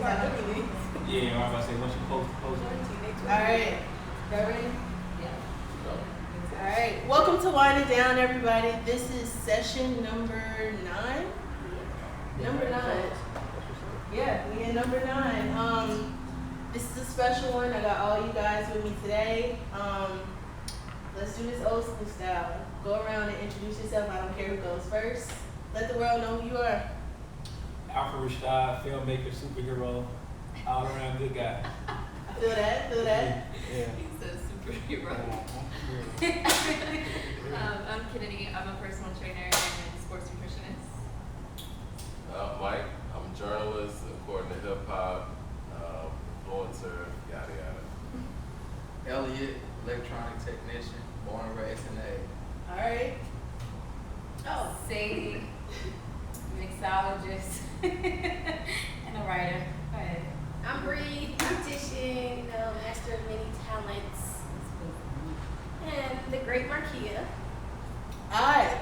Yeah, I'm about to say once you post. Alright. Y'all ready? Yeah. Alright. Welcome to Wind It Down, everybody. This is session number 9. Number 9. Yeah, we in number 9. This is a special one. I got all you guys with me today. Let's do this old school style. Go around and introduce yourself. I don't care who goes first. Let the world know who you are. Alfred Rashad, filmmaker, superhero, all around good guy. I feel that. Yeah. He's a superhero. I'm Kennedy. I'm a personal trainer and sports nutritionist. Mike, I'm a journalist, according to hip hop, influencer, yada yada. Elliot, electronic technician, born and raised in A. Alright. Oh, Sadie, mixologist and a writer. Go ahead. I'm Bree, beautician, master of many talents, and the great Markia. Alright.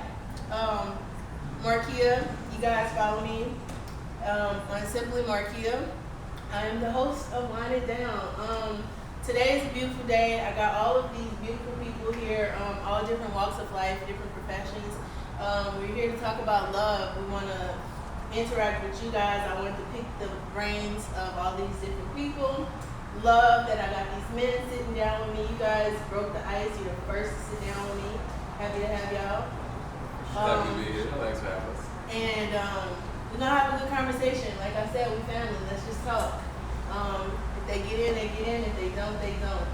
Markia, you guys follow me. I'm simply Markia. I am the host of Wind It Down. Today is a beautiful day. I got all of these beautiful people here, all different walks of life, different professions. We're here to talk about love. We want to interact with you guys. I want to pick the brains of all these different people. Love that I got these men sitting down with me. You guys broke the ice. You're the first to sit down with me. Happy to have y'all. Happy to be here. Thanks for having us. And we're going to have a good conversation. Like I said, we family. Let's just talk. If they get in, they get in. If they don't, they don't.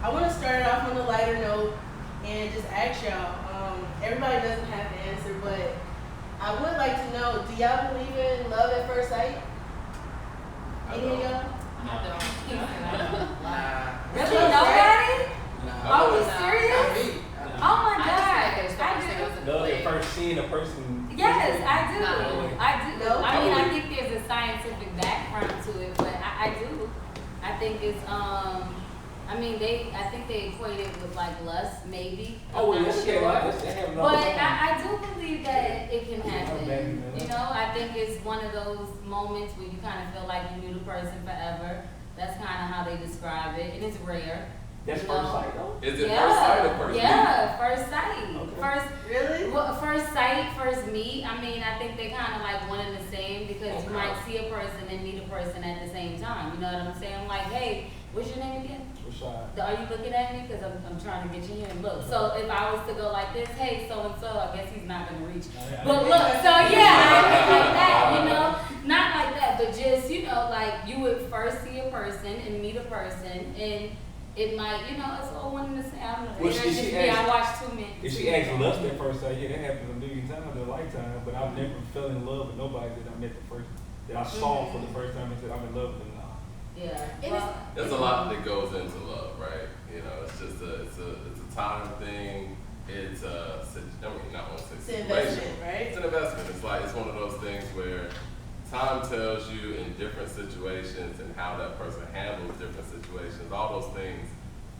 I want to start off on a lighter note and just ask y'all. Everybody doesn't have to answer, but I would like to know, do y'all believe in love at first sight? Any of y'all? Really? Nobody? Nah. Are we serious? Me. Oh my God. Love at first seeing a person. Yes, I do. No. I do. No? I mean, I think there's a scientific background to it, but I do. I think it's I think they equate it with like lust, maybe. Oh, I'm yeah, not okay, sure. they have no But problem. I do believe that it can Yeah, happen. baby, You know, I think it's one of those moments where you kind of feel like you knew the person forever. That's kind of how they describe it, and it's rare. That's You first know? sight, though? Is it first sight or first meet? Yeah, first sight. Okay. Really? First sight, first meet. I mean, I think they kind of like one and the same because you might see a person and meet a person at the same time. You know what I'm saying? I'm like, hey, what's your name again? Rashad. Are you looking at me? Because I'm trying to get you here and look. So if I was to go like this, hey, so-and-so, I guess he's not going to reach. But look, so yeah, I think like that, you know? Not like that, but just, you know, like you would first see a person and meet a person and it might, you know, it's all one and the same. I don't know. Well, It's she just me. asked- I watched too many. If she asks lust at first sight, yeah, that happens a million times in a lifetime, but I've never fell in love with nobody that I met that I saw for the first time and said, I'm in love with them now. Yeah. And Well, There's a lot that goes into love, right? You know, it's just it's a time thing. It's not want to say It's an situation. investment, right? It's an investment. It's one of those things where time tells you in different situations and how that person handles different situations. All those things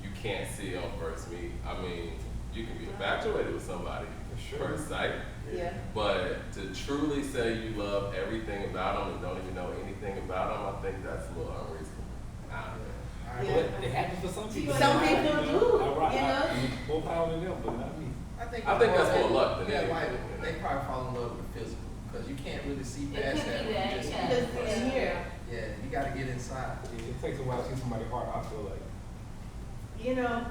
you can't see on first meet. I mean, you can be infatuated with somebody For sure. first sight, Yeah. but to truly say you love everything about them and don't even know anything about them, I think that's a little unreasonable. Yeah. But it happens for some people. Some people do, you know? More power than them, but not me. I think that's more luck than anything. Like, they probably fall in love with the physical because you can't really see It past could that. be when you that, just yeah. see the Because person. in here, Yeah, you got to get inside. It takes a while to see somebody's heart, I feel like. you know,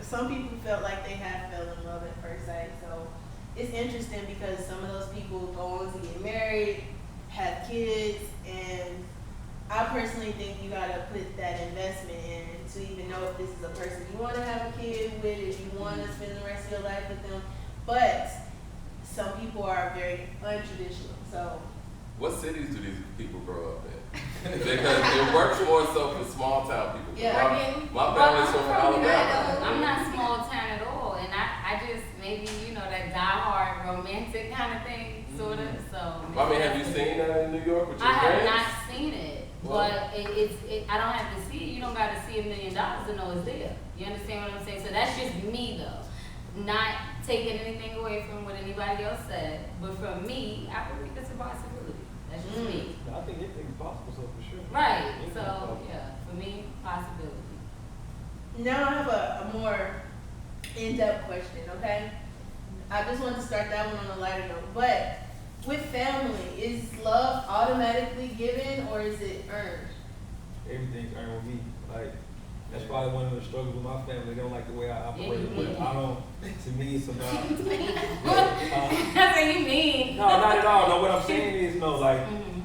some people felt like they have fell in love at first sight. So it's interesting because some of those people go on to get married, have kids, and I personally think you gotta put that investment in to even know if this is a person you want to have a kid with, if you want to spend the rest of your life with them. But some people are very untraditional. So What cities do these people grow up in? Because it works more so for small town people. Yeah. My family's from Alabama. I'm not small town at all, and I just maybe that die-hard romantic kind of thing, sort of. So. I mean, have you seen that in New York with your I have friends? not seen it, but I don't have to see it. You don't got to see $1 million to know it's there. You understand what I'm saying? So that's just me though, not taking anything away from what anybody else said, but for me, I believe it's a possibility. That's just me. I think anything's possible, so for sure. Right. Anything's So possible. yeah, for me, possibility. Now I have a more in-depth question, okay? I just want to start that one on a lighter note. But with family, is love automatically given or is it earned? Everything's earned with me. Like, that's probably one of the struggles with my family. They don't like the way I operate, Yeah. but I don't. To me, it's about. That's what you mean. No, not at all. No, what I'm saying is, no, like, Mhm.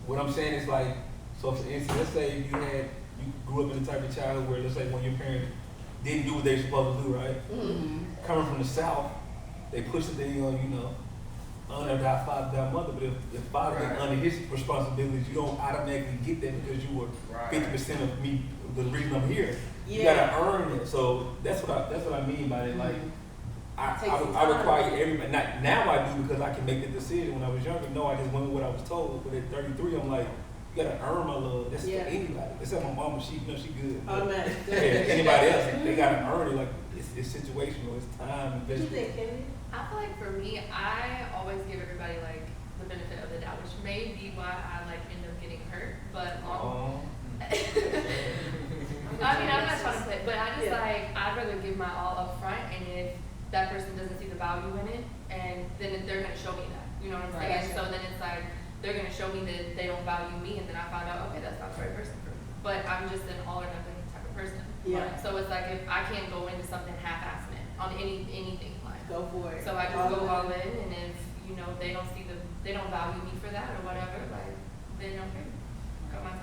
what I'm saying is like, so for instance, let's say you grew up in the type of childhood where, let's say, when your parents didn't do what they were supposed to do, right? Mhm. Coming from the South, they push the thing on, honor thy father, thy mother. But if father didn't honor his responsibilities, you don't automatically get that because you were Right. 50% of me, the reason I'm here. You Yeah. gotta earn it. So that's what I mean by it. Like, Take some I time. require everybody. Now I do because I can make the decision. When I was younger, no, I just went with what I was told. But at 33, I'm like, you gotta earn my love. That's Yeah. for anybody. Except my mama, she she good. But Automatic. yeah, anybody else, they gotta earn it. Like it's situational. It's time What you investment. think, Kennedy? I feel like for me, I always give everybody like the benefit of the doubt, which may be why I like end up getting hurt. But I mean, I'm not trying to play, but I just Yeah. like I'd rather give my all up front, and if that person doesn't see the value in it, and then they're gonna show me that. You know what I'm saying? Right. So then it's like they're gonna show me that they don't value me, and then I find out, okay, that's not the right person for me. But I'm just an all or nothing type of person. Yeah. So it's like if I can't go into something half-assed on anything in life. Go for it. So I just go all in, and if they don't value me for that or whatever, like then okay, got my time.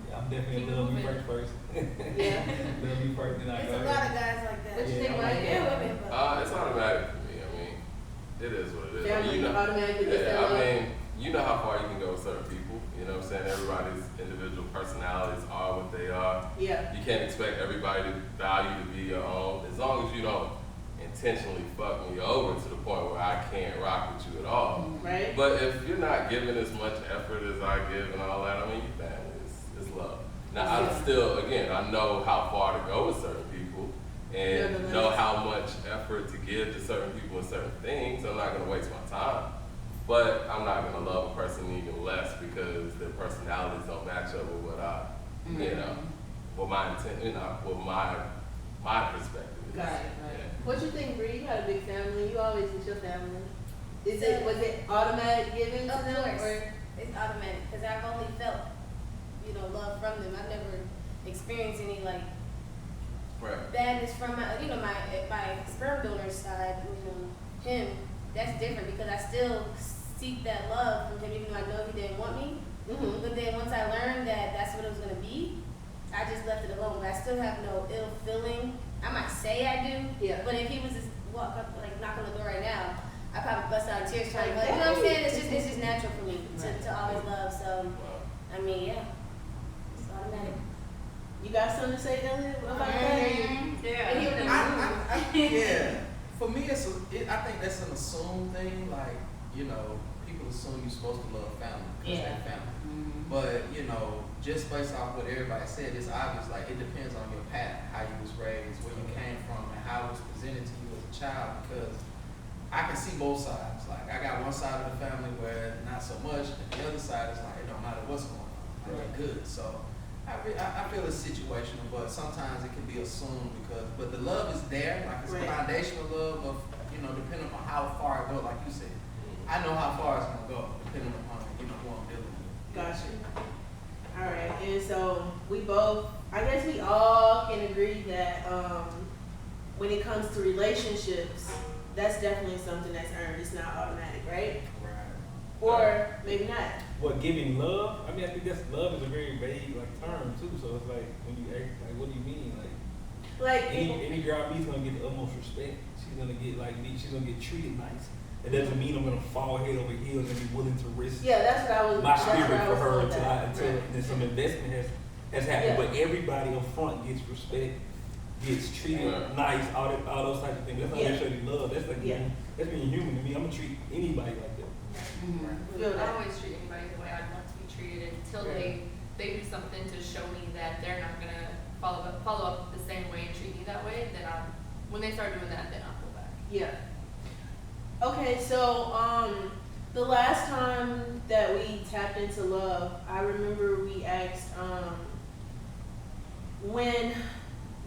Yeah, I'm definitely Keep a love you moving. first. Yeah. Love you first, then I There's go. a lot of guys like that. What you Yeah, think, I'm Mike? like, Yeah, women, but. It's automatic for me. I mean, it is what it is. Family automatically gets that Yeah, I love. mean, you know how far you can go with certain people. You know what I'm saying? Everybody's individual personalities are what they are. Yeah. You can't expect everybody to value to be your own. As long as you don't intentionally fuck me over to the point where I can't rock with you at all. Right? But if you're not giving as much effort as I give and all that, I mean, you family, it's love. Now, Yeah. I still, again, I know how far to go with certain people and Nevertheless. know how much effort to give to certain people and certain things. I'm not going to waste my time. But I'm not going to love a person even less because their personalities don't match up with what what my intent, what my perspective is. Got it. Yeah. What you think, Bree? You got a big family. You always with your family. Was it automatic given to Of them? course, Or? it's automatic because I've only felt, love from them. I've never experienced any like Right. badness from my sperm donor's side. Him. That's different because I still seek that love from him, even though I know he didn't want me. Mm-hmm. But then once I learned that that's what it was gonna be, I just left it alone. But I still have no ill feeling. I might say I do, Yeah. but if he was just walk up, like knock on the door right now, I probably bust out in tears trying to, Like, you know what I'm hey. saying? It's just natural for me to always love. So, Wow. I mean, yeah, it's automatic. You got something to say, Elliot? What about that? Yeah. Yeah. For me, I think that's an assumed thing. Like, people assume you're supposed to love family because Yeah. they're family. Mhm. But, just based off what everybody said, it's obvious, like, it depends on your path, how you was raised, where you came from, and how it was presented to you as a child, because I can see both sides. Like, I got one side of the family where not so much, and the other side is like, it don't matter what's going on, like, they're good. So, I feel it's situational, but sometimes it can be assumed but the love is there, like, it's Right. a foundational love of, depending on how far it goes, like you said. I know how far it's gonna go, depending upon, who I'm dealing with. Gotcha. All right, and so I guess we all can agree that when it comes to relationships, that's definitely something that's earned. It's not automatic, right? Right. Or maybe not. What, giving love? I mean, I think love is a very vague term too. So it's like when you ask, like, what do you mean? Like Any girl I meet's gonna get the utmost respect. She's gonna get like me. She's gonna get treated nice. It doesn't mean I'm gonna fall head over heels and be willing to risk yeah, that's what I was. my that's spirit where I for was her going with until that. Right. then some investment has happened. Yeah. But everybody up front gets respect, gets treated Right. nice, all those types of things. That's not Yeah. necessarily love. That's like Yeah. that's being human to me. I'm gonna treat anybody like that. Mhm. Feel I that. always treat anybody the way I'd want to be treated until Right. they do something to show me that they're not gonna follow up the same way and treat me that way. Then when they start doing that, then I'll pull back. Yeah. Okay, so The last time that we tapped into love, I remember we asked, when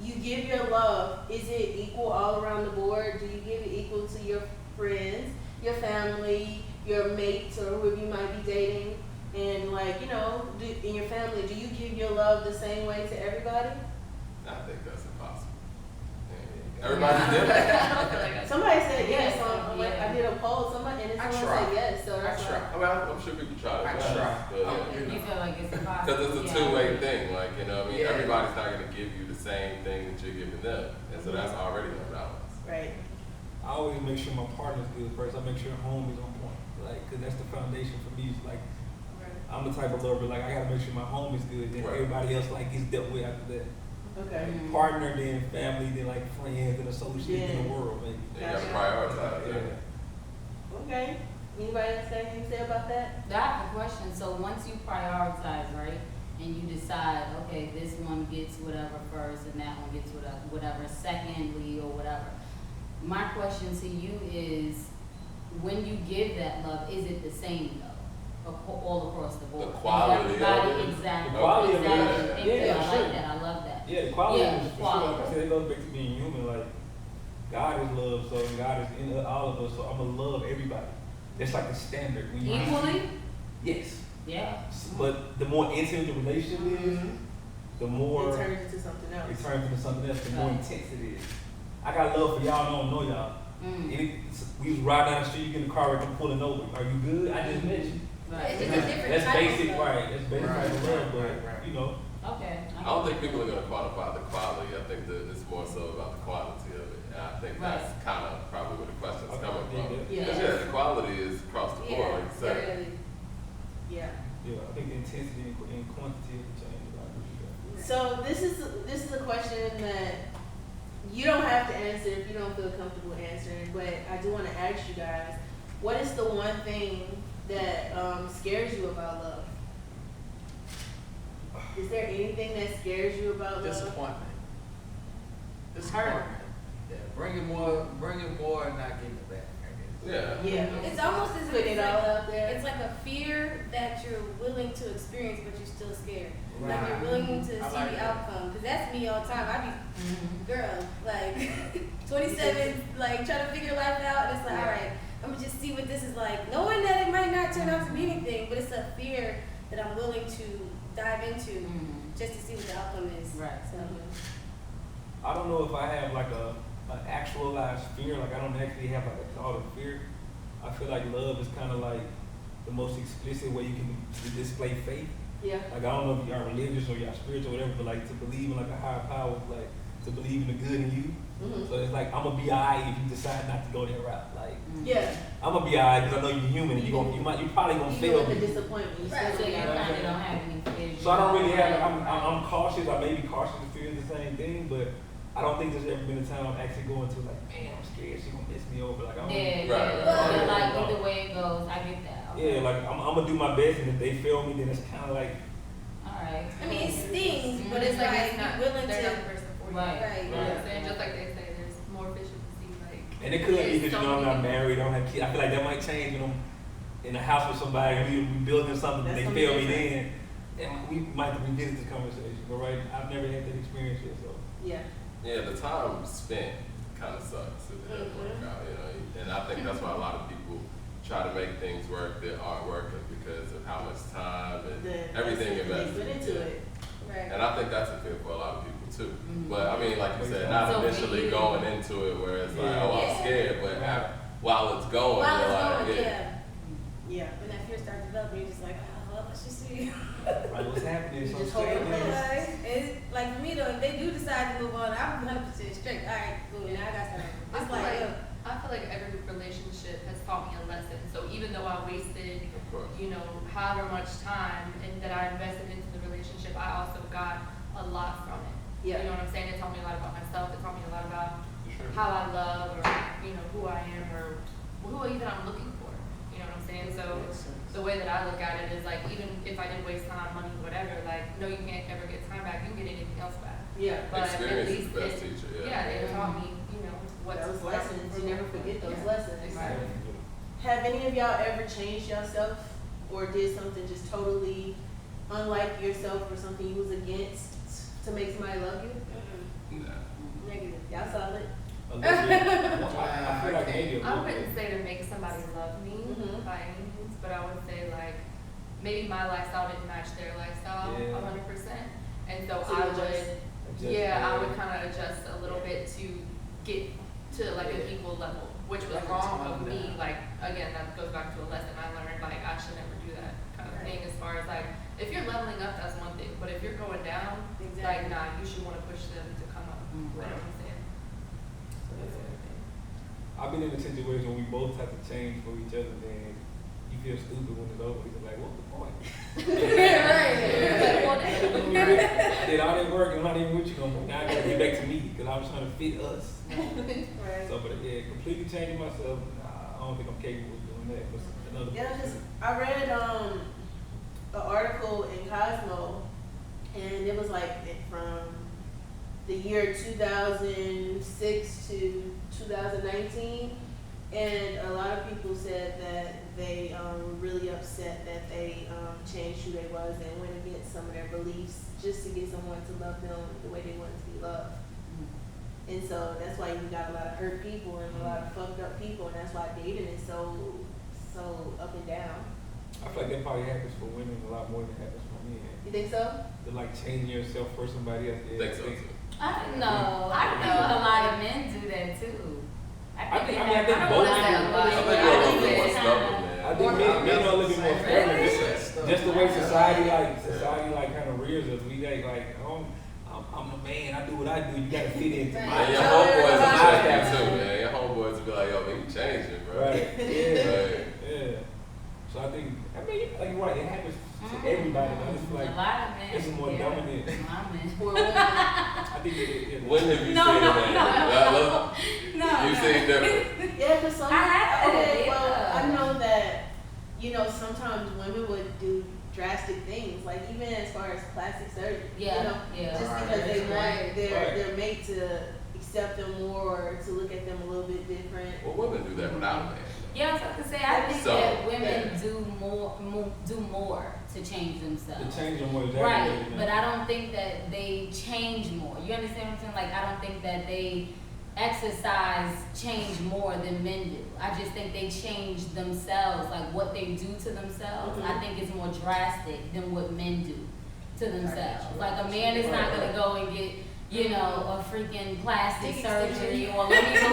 you give your love, is it equal all around the board? Do you give it equal to your friends, your family, your mates, or whoever you might be dating? And like, you know, in your family, do you give your love the same way to everybody? I think that's impossible. Everybody's different. Somebody said yes. Like, Yeah. I did a poll. Somebody and I someone try. said yes. So that's I try. why. I mean, I'm sure people try to. I try. But, You feel like it's impossible. because it's a two-way thing, like, you know what I mean? Yeah. Everybody's not gonna give you the same thing that you're giving them, and so that's already no balance. Right. I always make sure my partner's good first. I make sure home is on point, like, cause that's the foundation for me. It's like, I'm the type of lover, like, I gotta make sure my home is good, then Right. everybody else, like, gets dealt with after that. Okay. Mm. Partner, then family, then like friends and associates in the Yeah. world, maybe. You gotta prioritize, yeah. Okay. Anybody else got anything to say about that? I have a question. So once you prioritize, right, and you decide, okay, this one gets whatever first and that one gets whatever secondly or whatever. My question to you is, when you give that love, is it the same though? All across the board? The quality of Everybody, it. exactly. The quality of it, Exactly. yeah. Thank you. Yeah, I sure. like that. I love that. Yeah, the quality Yeah, is for quality. sure. Like I said, it goes back to being human. Like, God is love, so God is in all of us, so I'm gonna love everybody. That's like the standard. When you Equally? Yes. Yeah. But the more intimate the relationship is, the more It turns into something else. it turns into something else, the more Right. intense it is. I got love for y'all, don't know y'all. Mm. We was riding down the street, you get in the car, I'm pulling over. Are you good? I just met you. Right. It's just a different That's type of basic, love. right? That's basic Right, type of love, but right. you know, Okay. I don't think people are gonna quantify the quality, I think that it's more so about the quality of it, and I think that's kind of probably where the question's Okay, coming from. yeah. Because yeah, the quality is across the board, like you said. definitely. Yeah. yeah, I think the intensity and quantity of the change. I agree with that. So this is a question that you don't have to answer if you don't feel comfortable answering, but I do want to ask you guys, what is the one thing that scares you about love? Is there anything that scares you about love? Disappointment. Disappointment. Yeah, bring it more, and not getting it back. I guess. Yeah. Yeah. It's almost as Put if it it's all like, out there. it's like a fear that you're willing to experience, but you're still scared. Like Right. you're willing to see I like the that. outcome. Cause that's me all the time. I be, Mhm. girl, like 27, like trying to figure life out. And it's like, Yeah. all right, I'm gonna just see what this is like. Knowing that it might not turn out to be anything, but it's a fear that I'm willing to dive into Mhm. just to see what the outcome is. Right. So, I don't know if I have like an actualized fear. Like I don't actually have like a thought of fear. I feel like love is kind of like the most explicit way you can display faith. Yeah. Like I don't know if y'all religious or y'all spiritual or whatever, but like to believe in like a higher power, like to believe in the good in you. Mhm. So it's like I'm gonna be alright if you decide not to go that route. Like Yeah. I'm gonna be alright because I know you're human and you probably gonna Even fail with the me. disappointment, you Right. still So you got kind of it. don't have any fears. So I don't really have. I'm cautious. I may be cautious to feel the same thing, but I don't think there's ever been a time I'm actually going to like, man, I'm scared she gonna miss me over. Like I don't. Yeah, Right. yeah. Like either way it goes, I get that. Okay. Yeah, like I'm gonna do my best, and if they fail me, then it's kind of like, All right. I mean, it stings, but it's Like, like it's not, you're willing they're to. not the person for you. Right. Right. You know what I'm saying? Just like they say, there's more fish in the sea, like. and it could be there's because so you know I'm many not people. married, I don't have kids. I feel like that might change when I'm in a house with somebody, and we building something, That's they gonna fail be me then, and we might have to revisit this conversation. But right, I've never had that experience yet, so. Yeah. Yeah, the time spent kind of sucks if it doesn't work out, you know. And I think that's why a lot of people try to make things work that aren't working because of how much time and Then everything they invested. put into it. Right. And I think that's a fear for a lot of people too. Mhm. But I mean, like you said, So not for initially you- going into it where it's like, Yeah. oh, I'm Yeah. scared, but Right. while it's going, While you're it's like, going, yeah. yeah. Yeah. When that fear starts developing, you're just like, oh, well, let's just see. Right, what's happening? You So just I'm hold scared, it man. Like, it's, like for me though, if they do decide to move on, I'm 100% straight. All right, boom, now I got started. It's I feel like every relationship has taught me a lesson. So even though I wasted, Of course. you know, however much time and that I invested into the relationship, I also got a lot from it. Yeah. You know what I'm saying? It taught me a lot about myself. It taught me a lot about Sure. how I love or, you know, who I am or who even I'm looking for. You know what I'm saying? So the way that I look at it is like, even if I did waste time, money, whatever, like, no, you can't ever get time back. You can get anything else back. Yeah. But Experience at is least the best it, teacher, yeah, it taught me, you know, what's Those lessons, you never forget those Yeah. lessons. Exactly. Have have any of y'all ever changed yourself or did something just totally unlike yourself or something you was against to make somebody love you? Nah. Negative. Y'all solid? A little bit. I feel like maybe a I little wouldn't bit. say to make somebody love me Mhm. by any means, but I would say like maybe my lifestyle didn't match their lifestyle Yeah. 100%, and so So I you would, Adjust, yeah, I would kind of adjust a little bit to get to like an equal level, which was Like a wrong tone of me. down. Like again, that goes back to a lesson I learned. Like I should never do that kind of thing. As far as like if you're leveling up, that's one thing, but if you're going down, like Exactly. nah, you should want to push them to come up. You know what I'm saying? So that's everything. I've been in a situation where we both have to change for each other, then you feel stupid when it's over. You're like, what's the point? Did all that work and I'm not even with you no more. Now I gotta get back to me because I was trying to fit us. Right. So, but yeah, completely changing myself, nah, I don't think I'm capable of doing that. But another Yeah, person. because I read an article in Cosmo, and it was like from the year 2006 to 2019, and a lot of people said that they were really upset that they changed who they was and went against some of their beliefs just to get someone to love them the way they wanted to be loved. And so that's why you got a lot of hurt people and a lot of fucked up people, and that's why dating is so up and down. I feel like that probably happens for women a lot more than happens for men. You think so? To like changing yourself for somebody else. Yeah, Think so too. I don't know. I think a lot of men do that too. I think I both don't wanna men- say a lot. I think I we're a little think bit more it's stubborn, kinda- man. I think men are a little bit more stubborn. Really? Just the way society kind of rears us. We like I'm a man. I do what I do. You gotta fit into Man, my your homeboys will check you too, man. Your homeboys will be like, yo, man, you changing, bro. Right. Yeah. Right. Yeah. So I think like you're right. It happens to everybody. I just feel A like lot of men. it's more yeah. dominant. A lot of men. For women? I think it When have you No, seen no, it, man? no. No, You no. seen different. Yeah, because some. I have it, Okay, well, yeah. I know that sometimes women would do drastic things, like even as far as plastic surgery. Yeah, yeah. Just Right. because they want Right. their mate to accept them more or to look at them a little bit different. Well, women do that without a man. Yeah, I was about to say, I think So, that women yeah. do more to change themselves. to change them more Right, exactly. but I don't think that they change more. You understand what I'm saying? Like, I don't think that they exercise change more than men do. I just think they change themselves, like what they do to themselves. I think it's more drastic than what men do to themselves. Like a man is not gonna go and get, a freaking plastic surgery or let me go.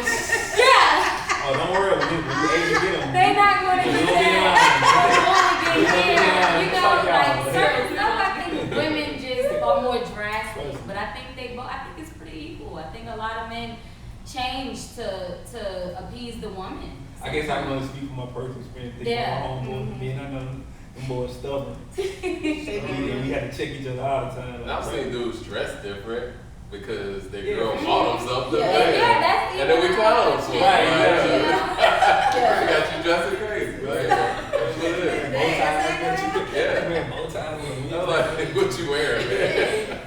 Yeah. Oh, don't worry about it. When you able to get them. They not gonna You're get gonna be that. in line. They're gonna get there. Fuck y'all. Like certain stuff, I think women just are more drastic. But I think I think it's pretty equal. I think a lot of men change to appease the woman. I guess I can only speak from my personal experience. Think Yeah. my homeboys, me and I know them boys stubborn. And we had to check each other all the time. And I've seen dudes dress different because their Yeah. girl bought them something. Yeah, man. yeah, that's And then we even clown them another for thing. it. Right, Like, yeah. we got you dressing crazy. Right? That's what it is. Bow ties, Yeah. man, bow ties with me. I'm like, what you wearing, man?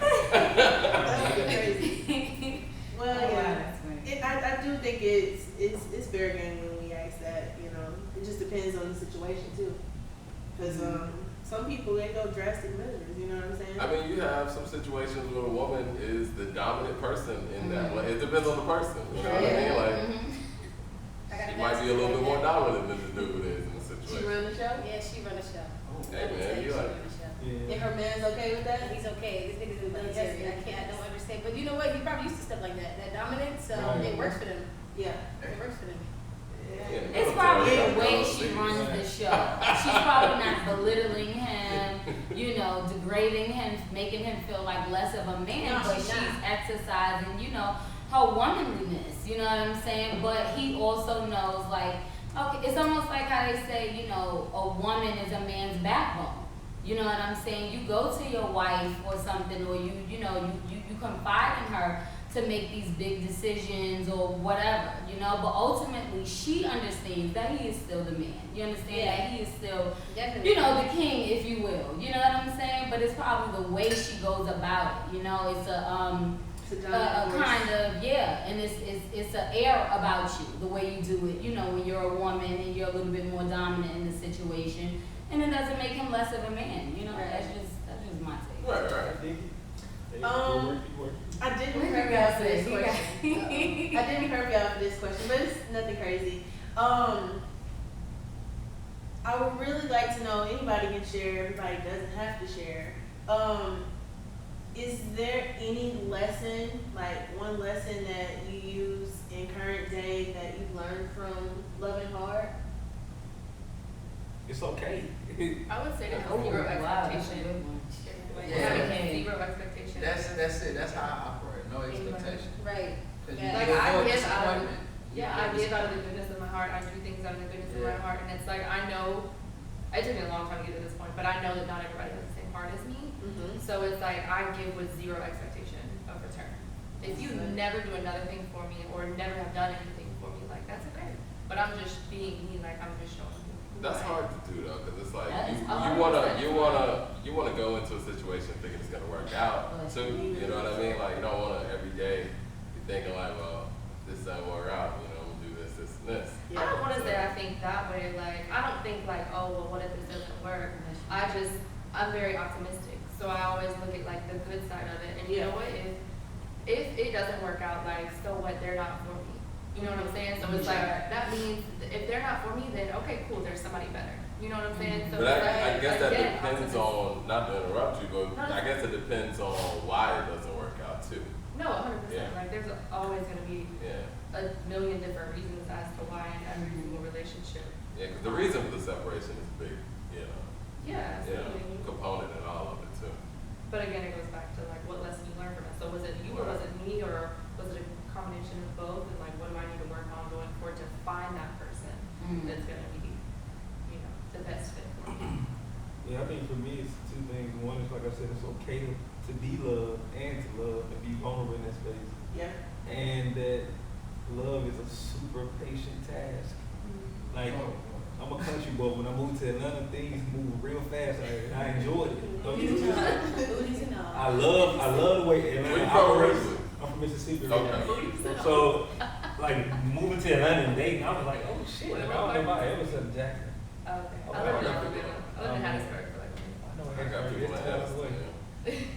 That's crazy. Well, Oh, wow, yeah. that's funny. I do think it's fair game when we ask that. It just depends on the situation too. Because some people they go drastic measures. You know what I'm saying? I mean, you have some situations where a woman is the dominant person in that way. It depends on the person. You know what I mean? Like, I got she might be a little bit more dominant than the dude is in the She situation. run the show. Yeah, she run the show. Hey, man, She you run like, the show. And Yeah. her man's okay with that. He's okay. This nigga's in military. I don't understand. But you know what? He probably used to stuff like that dominance. So Right. it works for them. Yeah. It works for them. yeah, It's probably military, the way you she know, runs the show. She's probably not belittling him, degrading him, making him feel like less of a man, No, but she's she's not. exercising, her womanliness, you know what I'm saying? But he also knows, like, okay, it's almost like how they say, a woman is a man's backbone. You know what I'm saying? You go to your wife or something, or you confide in her to make these big decisions or whatever, but ultimately she understands that he is still the man. You understand Yeah. that he is still, Definitely. the king, if you will. You know what I'm saying? But it's probably the way she goes about it. It's To dominate voice. kind of, yeah, and it's an air about you, the way you do it. You know, when you're a woman and you're a little bit more dominant in the situation, and it doesn't make him less of a man. You know, Right. that's just my take. Right, right. I think it. I didn't What prep you y'all got for this say? You question. I didn't prep y'all for this question, but it's nothing crazy. I would really like to know, anybody can share, everybody doesn't have to share. Is there any lesson, like one lesson that you use in current day that you've learned from loving hard? It's okay. I would say to have Oh, zero wow, that's a expectation. good one. Like, Yeah. having zero expectation. That's it. That's how I operate. No expectation. Right. Because Yeah. you Like, can I avoid give out of- disappointment. Yeah, I give out of the goodness of my heart. I do things out of the goodness of my Yeah. heart, and it's like I know. It took me a long time to get to this point, but I know that not everybody has the same heart as me. Mm-hmm. So it's like I give with zero expectation of return. If you never do another thing for me or never have done anything for me, like that's okay. But I'm just being me, like I'm just showing you. who That's I am. hard to do though, because it's like That is you hard. wanna go into a situation thinking it's gonna work out too. You know what I mean? Like you don't wanna every day be thinking like, well, this doesn't work out. You know, I'm gonna do this, this, and this. I don't want to say I think that way. Like I don't think like, oh well, what if this doesn't work? I'm very optimistic, so I always look at like the good side of it. And you know what? If it doesn't work out, like so what? They're not for me. You know what I'm saying? So it's like that means if they're not for me, then okay, cool. There's somebody better. You know what I'm saying? So But it's like, I guess that again, depends optimistic. on, not to interrupt you, but No, I guess it depends on why it doesn't work out too. No, 100%. Yeah. Like there's always gonna be Yeah. a million different reasons as to why in every single relationship. Yeah, because the reason for the separation is big, you know, Yeah, absolutely. component in all of it too. But again, it goes back to like what lesson you learned from it. So was it you or was it me or was it a combination of both? And like what do I need to work on going forward to find that person that's gonna be, you know, the best fit for me? Yeah, I think for me it's two things. One is like I said, it's okay to be loved and to love and be vulnerable in that space. Yeah. And that love is a super patient task. Like I'm a country boy. When I moved to Atlanta, things move real fast out here, and I enjoyed it. Don't get me twisted. Booties and all. I love the way Where Atlanta you from operates. originally? I'm from Mississippi. Okay. Right? So, like moving to Atlanta and dating, I was like, oh shit! Like, I don't know if I ever said Jackson. Oh, okay. I Okay. lived in Alabama. I lived in Hattiesburg for like a minute. I know I got people in that's that. the way.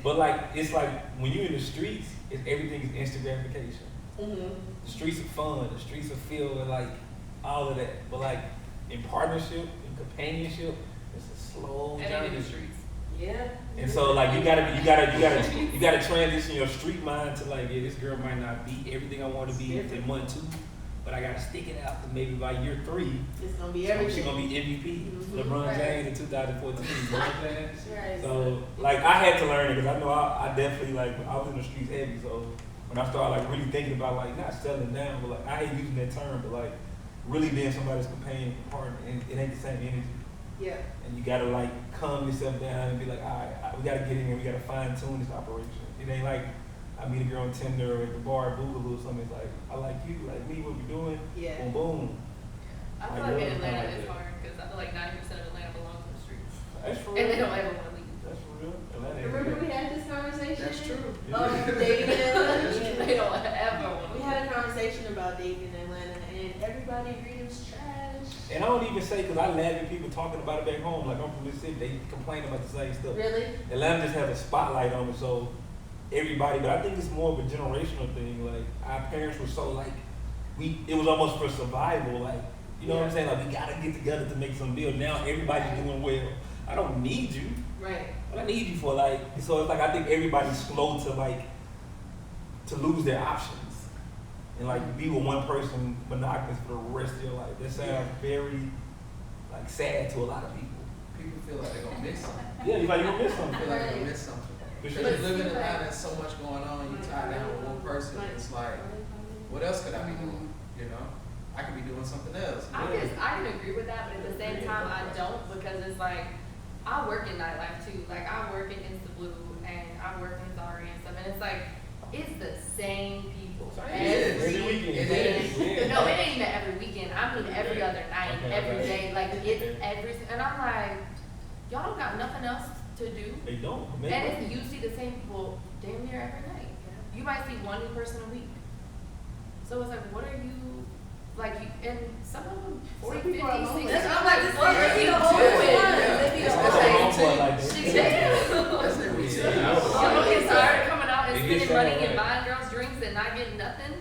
But like, it's like when you're in the streets, everything is Instagramification. Mm-hmm. The streets are fun. The streets are filled with like all of that. But like in partnership, in companionship, it's a slow And journey. in the streets. Yeah. And so like you gotta transition your street mind to like, yeah, this girl might not be everything I want to be in month 2, but I gotta stick it out to maybe by year 3. It's gonna be She's everything. gonna be MVP, Mhm. LeBron Right. James in 2014. You know what I'm saying? Right. So like I had to learn it because I know I definitely like I was in the streets heavy. So when I started like really thinking about like not settling down, but like I hate using that term, but like really being somebody's companion and partner, and it ain't the same energy. Yeah. And you gotta like calm yourself down and be like, all right, we gotta get in here, we gotta fine tune this operation. It ain't like I meet a girl on Tinder or at the bar at Boogaloo or something. It's like I like you, like me, what we doing, Yeah. boom boom. I feel I like in love Atlanta like it's that. hard because I feel like 90% of Atlanta belongs to the streets. That's for And they real. don't ever want to leave. That's for real. Atlanta Remember is we had this conversation? That's true. Dating in Atlanta. They don't ever want We to had a conversation about dating in Atlanta, and everybody agreed it was trash. And I don't even say because I laugh at people talking about it back home. Like I'm from Mississippi, they complain about the same stuff. Really? Atlanta just has a spotlight on it, so everybody. But I think it's more of a generational thing. Like our parents were so like, it was almost for survival. Like you know what I'm saying? Like we gotta get together to make some deal. Now everybody's doing well. I don't need you. Right. What I need you for, like, so it's like I think everybody's slow to like to lose their options and like be with one person monogamous for the rest of your life. That sounds very like sad to a lot of people. People feel like they're gonna miss something. Yeah, you're like you're gonna miss Feel something. like they're gonna miss something. For Because sure. you live in Atlanta, there's so much going on, you tie down with one person, it's like, what else could I be doing? You know? I could be doing something else. I can agree with that, but at the same time I don't because it's like I work in nightlife too. Like I work in Insta Blue and I work in Zari and stuff, and it's like it's the same people Every weekend. It is. Yeah. No, it ain't even every weekend. I mean every other night, Okay, every okay. day. Like it's every, and I'm like, y'all don't got nothing else to do. They don't. And it's, you see the same people damn near every night. you might see one new person a week. So it's like, what are you, like, you, and some of them 40, 50, 60. That's what I'm like, this What are is you the doing? old ones. They be the That's old their ones. routine. Damn. That's their routine. Y'all get tired of coming out and It gets spending money sad, and right? buying girls drinks and not getting nothing?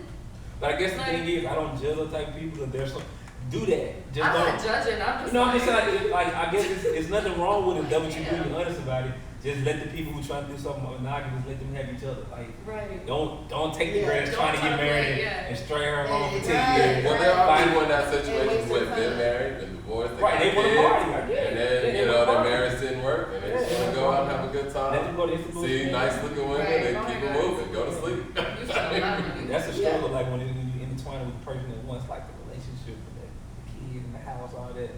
But I guess the thing is, I don't judge those type of people. If there's some, do that. Just I'm don't. not judging, I'm just No, I'm like, just saying, like, I guess it's nothing wrong with it, that what you Yeah. being honest about it. Just let the people who try to do something monogamous, let them have each other. Like, right. don't take the Yeah, girl that's don't trying to try get to married play, yeah. and stray her along for 10 Right. years. Well, there are Fine. people in that And situation waste where of been time. married, been divorced, they Right, got they want to kids, party. Like, yeah, and then, they you know, wanna their party. marriage didn't work, and they just Yeah, want to go out and have a good Let time. them go to Instagram. See nice looking women Right, and oh keep my it God. moving, go to sleep. You spend a lot of money. That's a struggle, like when you intertwine with the person that wants like the relationship and the kid and the house, all that.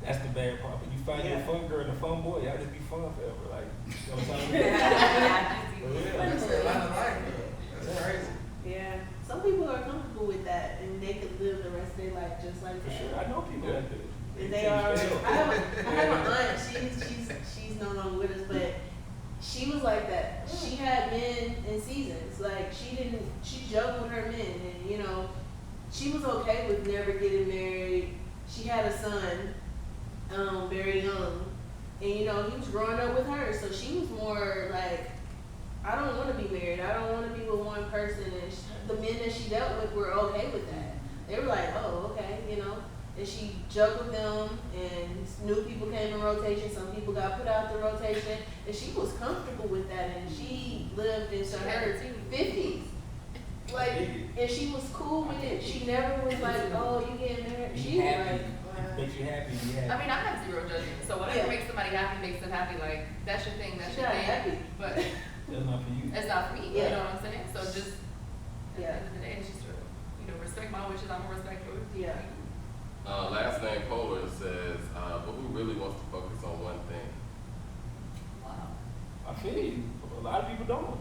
That's the bad part. But you find your fun girl and a fun boy, y'all just be fun forever. Like, you know what I'm saying? That's their line of life, bro. That's crazy. Yeah. Some people are comfortable with that and they could live the rest of their life just like For that. sure, I know people Yeah. like that. And they are. I have an aunt. She's no longer with us, but she was like that. She had men in seasons. Like she juggled her men, and you know, she was okay with never getting married. She had a son, very young, and you know he was growing up with her, so she was more like, I don't want to be married. I don't want to be with one person. And the men that she dealt with were okay with that. They were like, oh, okay, you know. And she juggled them, and new people came in rotation. Some people got put out the rotation, and she was comfortable with that. And she lived into her 50s, like, and she was cool with it. She never was like, "Oh, you getting married?" She was like, It makes you happy, be happy. I mean, I have zero judgment, so whatever Yeah. makes somebody happy makes them happy, like, that's your thing, that's "She your not thing. happy." But That's not for you. it's not for me, you Yeah. know what I'm saying? So just, at the Yeah. end of the day, it's just, you know, respect my wishes, I'm gonna respect yours. Yeah. Last name Polar says, but who really wants to focus on one thing? Wow. I feel you. A lot of people don't.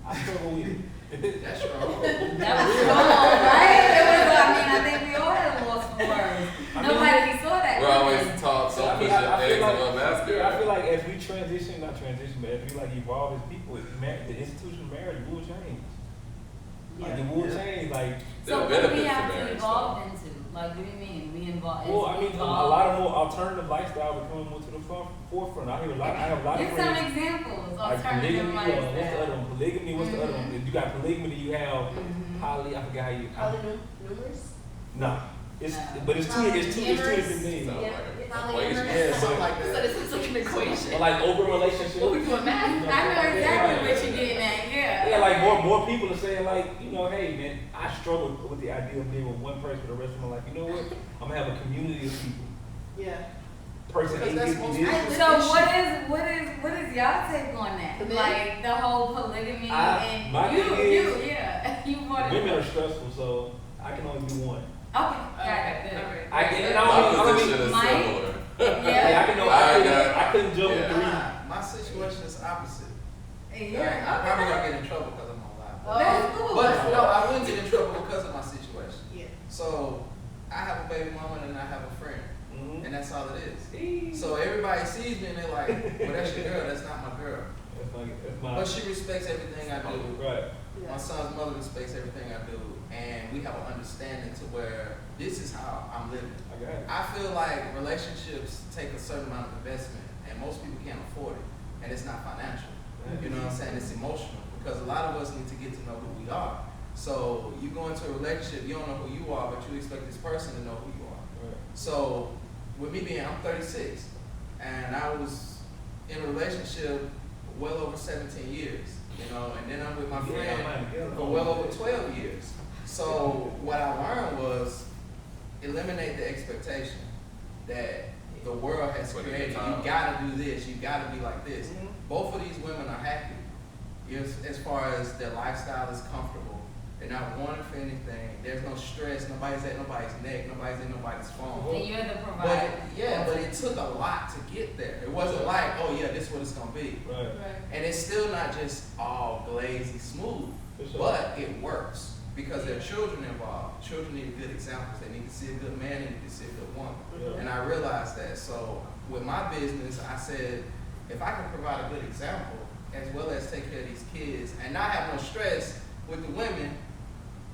I struggle with it. That's strong. That was strong, right? It was, I mean, I think we all had a loss for words. I mean, Nobody saw that. We're always taught, So, don't I push mean, your I feel eggs in like, one basket. yeah, I feel like as we transition, not transition, but as we like evolve as people, the institution of marriage will change. Like it will change. Like, There are So what do we benefits to have to marriage, evolve into? Like, what do you mean? We involve. well, I mean, a lot of more alternative lifestyle are coming more to the forefront. I hear a lot. I have a lot of Give some friends. examples. Like Alternative polygamy, what's the other lifestyle. one? Polygamy, what's the other one? You got polygamy, you have Mhm. poly. I forgot how you. Polynumerous? No, it's No. but it's two different Sounds things. like Yeah. an Polyamorous. equation. Yeah, Something like So that. this is like an equation. Or like open relationships. What we doing math? I know exactly what you're getting at. Yeah. Yeah, like more people are saying like, you know, hey man, I struggle with the idea of being with one person for the rest of my life. You know what? I'm gonna have a community of people. Yeah. Person Because A that's gives me most this. people- So what is y'all take on that? The men? Like the whole polygamy and my you, thing is- yeah. You want to. Women are stressful, so I can only do one. Okay, got it. Good. Alright. I can, and I My don't mean, position is Mike? similar. Yeah. I couldn't jump Yeah. three. My situation is opposite. Yeah. I'm probably gonna get in trouble because I'm on live. That's cool. But no, I wouldn't get in trouble because of my situation. Yeah. So I have a baby mama and I have a friend, Mhm. and that's all it is. See? So everybody sees me and they're like, "Well, that's your girl. That's not my girl." That's my But she respects everything I do. right. My son's mother respects everything I do, and we have an understanding to where this is how I'm living. I got it. I feel like relationships take a certain amount of investment, and most people can't afford it, and it's not financial. You know what I'm saying? It's emotional because a lot of us need to get to know who we are. So you go into a relationship, you don't know who you are, but you expect this person to know who you are. Right. So with me being, I'm 36, and I was in a relationship well over 17 years, you know, and then I'm with my Yeah, friend man, for well over 12 years. So what I learned was eliminate the expectation that the world has Put it in created. time. You gotta do this, you gotta be like this. Mhm. Both of these women are happy as far as their lifestyle is comfortable. They're not wanting for anything. There's no stress. Nobody's at nobody's neck. Nobody's in nobody's phone. And you're the But provider. but it took a lot to get there. It wasn't like, oh yeah, this is what it's gonna be. Right. And it's still not just all glazy smooth, For sure. but it works because there are children involved. Children need good examples. They need to see a good man, they need to see a good woman. Yeah. And I realized that. So with my business, I said, if I can provide a good example as well as take care of these kids and not have no stress with the women,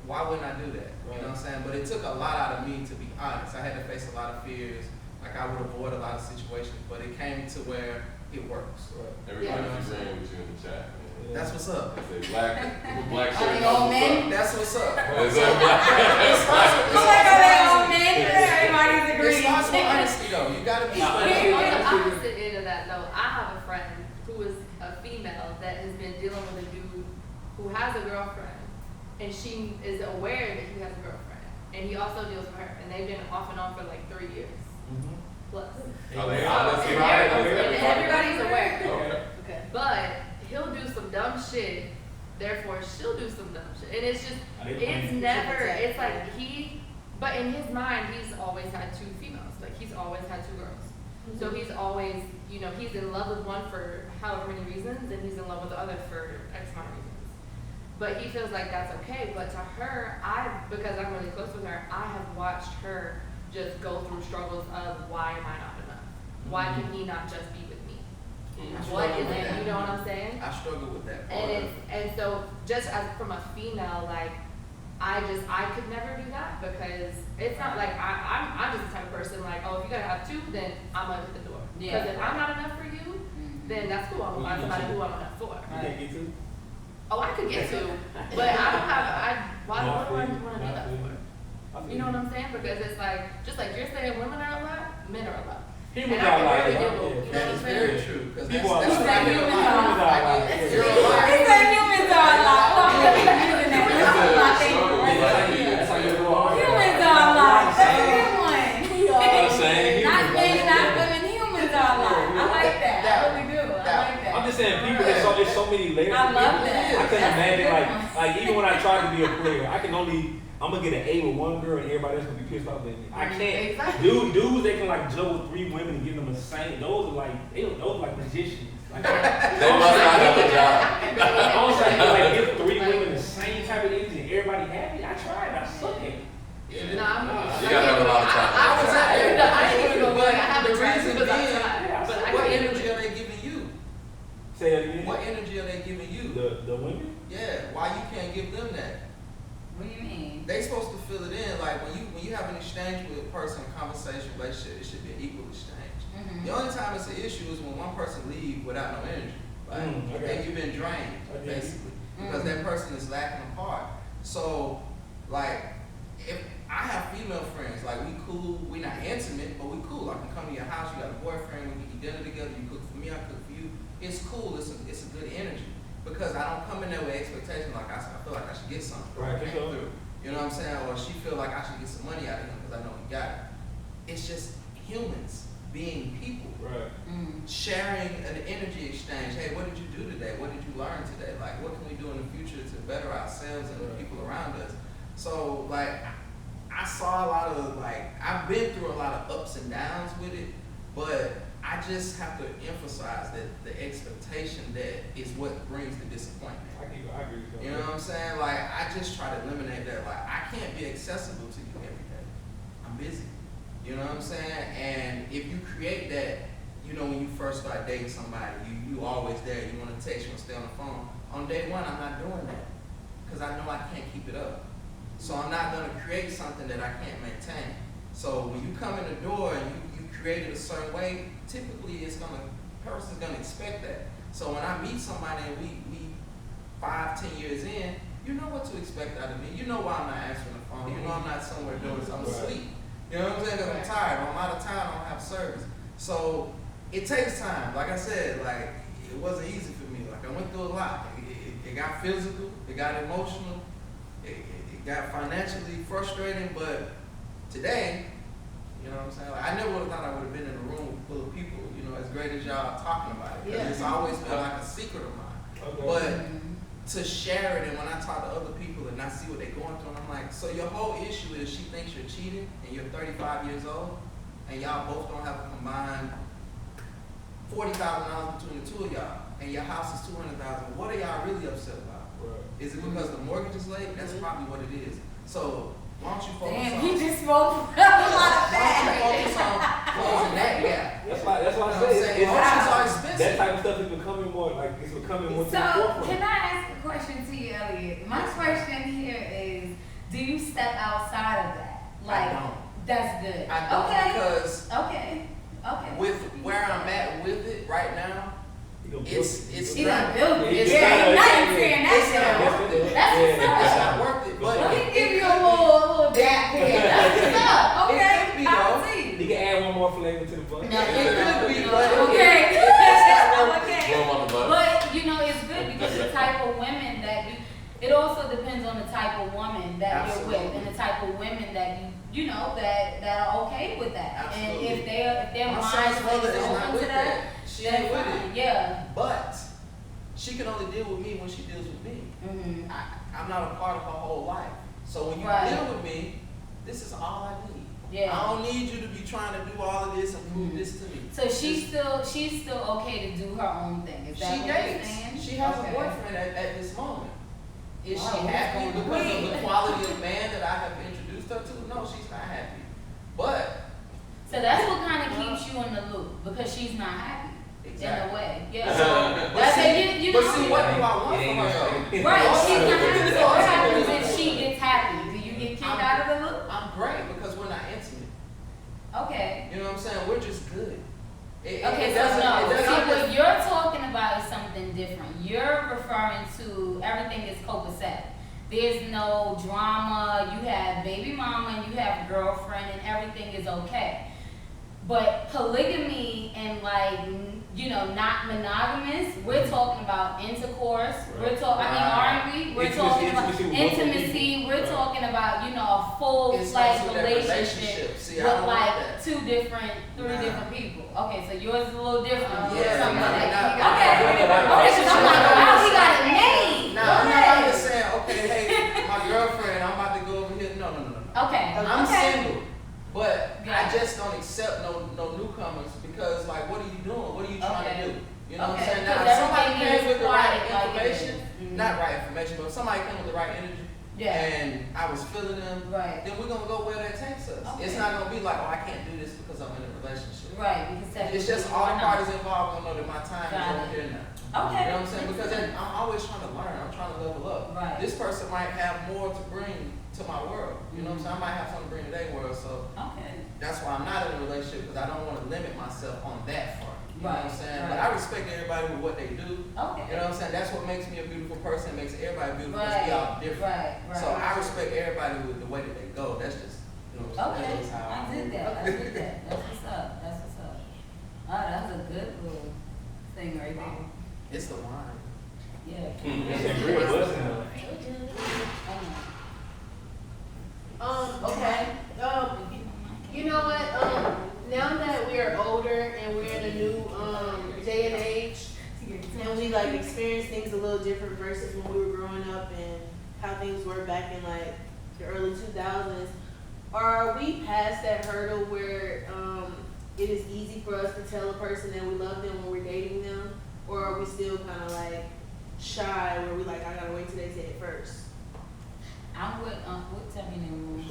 why wouldn't I do that? You know what I'm saying? But it took a lot out of me, to be honest. I had to face a lot of fears. Like, I would avoid a lot of situations, but it came to where it works. Everybody's agreeing with you in the chat. That's what's up. They say black Are shirt. they all men? That's what's up. It's Oh my God, they all men? Everybody's It agreeing. starts with honesty, though. You gotta be On honest. the opposite end of that, though, I have a friend who is a female that has been dealing with a dude who has a girlfriend, and she is aware that he has a girlfriend, and he also deals with her, and they've been off and on for like 3 years plus. Are they honest And about it? everybody's aware. Okay. Okay. But he'll do some dumb shit, therefore she'll do some dumb shit. And it's just, it's never, it's like but in his mind, he's always had 2 females. Like, he's always had 2 girls. So he's always, you know, he's in love with one for however many reasons, and he's in love with the other for X amount of reasons. But he feels like that's okay. But to her, because I'm really close with her, I have watched her just go through struggles of, why am I not enough? Why can he not just be with me? What is it? You know what I'm saying? I struggle with that part. And so just as from a female, like, I could never do that, because it's not like I'm just the type of person, like, oh, if you gotta have 2, then I'm gonna hit the door. Because if I'm not enough for you, then that's cool. I'm gonna find somebody who I'm enough for. You can't get 2? Oh, I could get 2, but I don't have. Why do I want to do that for? You know what I'm saying? Because it's like, just like you're saying, women are a lot, men are a lot. Humans And are I can like really that. deal with Yeah. you know what I'm It's saying? very true. Because People are that's like what I humans get are. like. You're a He lot. said humans are a lot. Well, I'm using that. That's my favorite word. That's how you do all Humans are a lot. That's a good one. I'm saying Not humans. men, not women. Humans are a lot. I like that. I really do. I like that. I'm just saying, people, there's so many layers. I to love people. that. I couldn't That's a imagine, good like even when I try to be a player, I'm gonna get an A with one girl and everybody else gonna be pissed off at me. I can't. Exactly. Dudes, they can like juggle 3 women and give them the same. Those are like magicians. Like, They must not have a job. I don't say like give 3 women the same type of energy and everybody happy. I tried. I suck at it. You gotta have a lot of time. I was out there. I didn't even go back. I haven't The tried reason because I being, tried. But I what can't energy are they giving you? Say that again. What energy are they giving you? The women? Yeah, why you can't give them that? What do you mean? They supposed to fill it in. Like when you have an exchange with a person, conversation, relationship, it should be an equal exchange. Mhm. The only time it's an issue is when one person leave without no energy. Like, Okay. and you've been drained, Okay. basically, because that person is lacking a part. So, like, if I have female friends, like we cool, we not intimate, but we cool. I can come to your house, you got a boyfriend, we can eat dinner together, you cook for me, I cook for you. It's cool, it's a good energy. Because I don't come in there with expectations like I feel like I should get something. Right, Came sure. through. You know what I'm saying? Or she feel like I should get some money out of him because I know he got it. It's just humans being people. Right. Sharing an energy exchange. Hey, what did you do today? What did you learn today? Like, what can we do in the future to better ourselves and the people around us? So, like, I saw a lot of, like, I've been through a lot of ups and downs with it, but I just have to emphasize that the expectation that is what brings the disappointment. I agree with You know what I'm saying? Like, I just try to eliminate that. Like, I can't be accessible to you every day. I'm busy. You know what I'm saying? And if you create that, you know, when you first start dating somebody, you always there. You want to text, you want to stay on the phone. On day 1, I'm not doing that because I know I can't keep it up. So I'm not going to create something that I can't maintain. So when you come in the door and you create it a certain way, typically person's gonna expect that. So when I meet somebody and we 5-10 years in, you know what to expect out of me. You know why I'm not answering the phone. You know I'm not somewhere doing something. I'm asleep. You know what I'm saying? 'Cause I'm tired. Or I'm out of town. I don't have service. So it takes time. Like I said, like it wasn't easy for me. Like I went through a lot. It got physical. It got emotional. It got financially frustrating. But today, you know what I'm saying? Like, I never would have thought I would have been in a room full of people, you know, as great as y'all talking about it. 'Cause it's always been like a secret of mine. Okay. But to share it, and when I talk to other people and I see what they're going through, and I'm like, so your whole issue is she thinks you're cheating and you're 35 years old and y'all both don't have a combined $40,000 between the 2 of y'all and your house is $200,000. What are y'all really upset about? Right. Is it because the mortgage is late? That's probably what it is. So why don't you focus Damn, on... he just spoke a lot of Why don't you that. focus on closing that gap? That's why I You know what I'm say saying? it's Emotions are that expensive. type of stuff is becoming more like it's becoming more to the So, forefront. can I ask a question to you, Elliot. My question here is, do you step outside of that? Like, I don't. that's good. I don't Okay. because Okay. with where I'm at with it right now, it's You not done built it. It's Yeah, not- now you saying it's not that. worth it. That's what's It's up. not worth it. But Let me it give you could a little dap here. That's what's up. It Okay. could be, I though. see. You can add one more flavor to the bun. No, It could be, no, but okay. it's not worth it. Okay. Throw 'em on the bus. But you know, it's good because the type of women that you. It also depends on the type of woman that you're with Absolutely. and the type of women that you know that are okay with that. Absolutely. And if their My mind son's mother is is not open with to that. that, She then ain't with fine. it. Yeah. But she can only deal with me when she deals with me. Mm-hmm. I'm not a part of her whole life. So when you Right. deal with me, this is all I need. Yeah. I don't need you to be trying to do all of this and prove Mhm. this to me. So she's still okay to do her own thing. Is that She what you're dates. saying? She has Okay. a boyfriend at this moment. Is Wow, she what's happy going because of on? the quality of man that I have introduced her to? No, she's not happy. But So that's what kind of keeps you in the loop because she's not happy in exactly. a way. Yeah. So But that's see, it. You but know. see, what do I want It ain't from her? no- though? Right, All she's I not do happy. is- So all what I do happens is- if she gets happy? Do you get kicked out of the loop? I'm great because we're not intimate. Okay. You know what I'm saying? We're just good. Okay, It so doesn't- no. it doesn't- See, what you're talking about is something different. You're referring to everything is copacetic. There's no drama. You have baby mama and you have a girlfriend and everything is okay. But polygamy and not monogamous, we're talking about intercourse. We're talking, aren't we? We're Intimacy, talking about intimacy with multiple intimacy. people. We're Right. talking about, a full It's fledged also that relationship See, I with don't want like that. three different people. Okay, so yours is a little different. Yeah, Something nah, like that. nah, Okay, nah, nah, nah, okay, 'cause I'm like, wow, we got a name. No, I'm just saying, okay, hey, my girlfriend, I'm about to go over here. No. Okay, I'm okay. single, but Yeah. I just don't accept no newcomers because, like, what are you doing? What are you trying Okay. to do? You know what I'm Okay, saying? Now, because if somebody everything came is with the right quiet, like it information, is. Mhm. not right information, but if somebody came with the right energy, Yeah. and I was feeling them, Right. then we're gonna go where that takes us. Okay. It's not gonna be like, oh, I can't do this because I'm in a relationship. Right, because It's just technically all you're the not. parties involved gonna know that my time Got is over it. here now. Okay. You know what I'm saying? Because I'm always trying to learn. I'm trying to level up. Right. This person might have more to bring to my world. You know what I'm saying? I might have something to bring to their world. So Okay. that's why I'm not in a relationship because I don't want to limit myself on that front. You know what I'm Right, saying? right. But I respect everybody with what they do. Okay. You know what I'm saying? That's what makes me a beautiful person. Makes everybody beautiful because Right. we all different. Right. So I respect everybody with the way that they go. That's just, you know, Okay, that's just how I did that. I did that. That's what's up. That's what's up. Oh, that's a good little thing right there. It's the wine. Yeah. It's a real blessing, though. Okay. You know what? Now that we are older and we're in a new day and age, and we like experience things a little different versus when we were growing up and how things were back in like the early 2000s. Are we past that hurdle where it is easy for us to tell a person that we love them when we're dating them, or are we still kind of like shy where we like I gotta wait till they say it first? I'm with what tell me your name?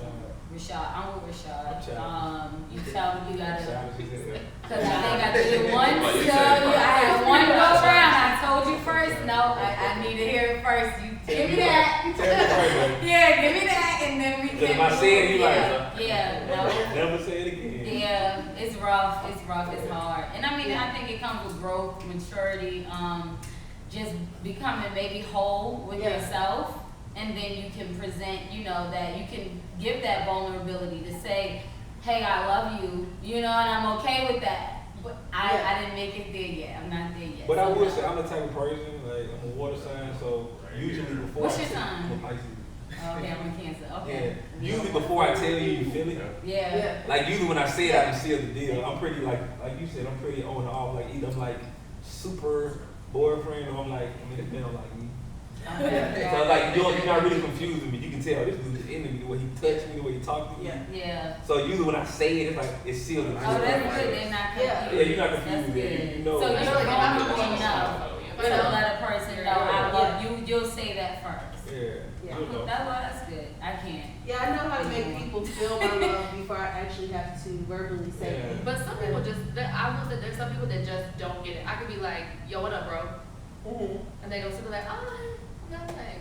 Rashad. I'm with Rashad. Rashad. You tell me you gotta. Shout out to you. Cause I think I did one Well, you show. said it I had first. one go around. I told you first. No, I need to hear it first. You give me that. Tell me first, baby. Yeah, give me that, and then we Because can. if I say it, you yeah, like, yeah, no. Never say it again. Yeah, it's rough. It's rough. It's hard. And I mean, I think it comes with growth, maturity, just becoming maybe whole with Yeah. yourself, and then you can present, that you can give that vulnerability to say, hey, I love you, and I'm okay with that. But I didn't make it there yet. I'm not there yet. But I So, would no. say I'm the type of person, like, I'm a water sign, so usually before What's I your say- sign? I'm a Pisces. Okay, I'm a Cancer. Yeah. Okay. Usually before I tell you, you feel it. Yeah. Like usually when I say it, I can seal the deal. I'm pretty like you said, I'm pretty on and off. Like either I'm like super boyfriend or I'm like in the middle like me. Okay. So like you're not really confusing me. You can tell this dude is into me, the way he touched me, the way he talked to me. Yeah. Yeah. So usually when I say it, it's like it's sealed. Oh, that's good. They're not confused. Yeah, you're not That's confused. good. You know. So That's you're like, vulnerable enough to let a person know I love you. You'll say that first. Yeah. You know. That's good. I can't. Yeah, I know how to make people feel my love before I actually have to verbally say Yeah. it. But some people I will say there's some people that just don't get it. I could be like, yo, what up, bro? Mhm. And they go something like, oh, No, like,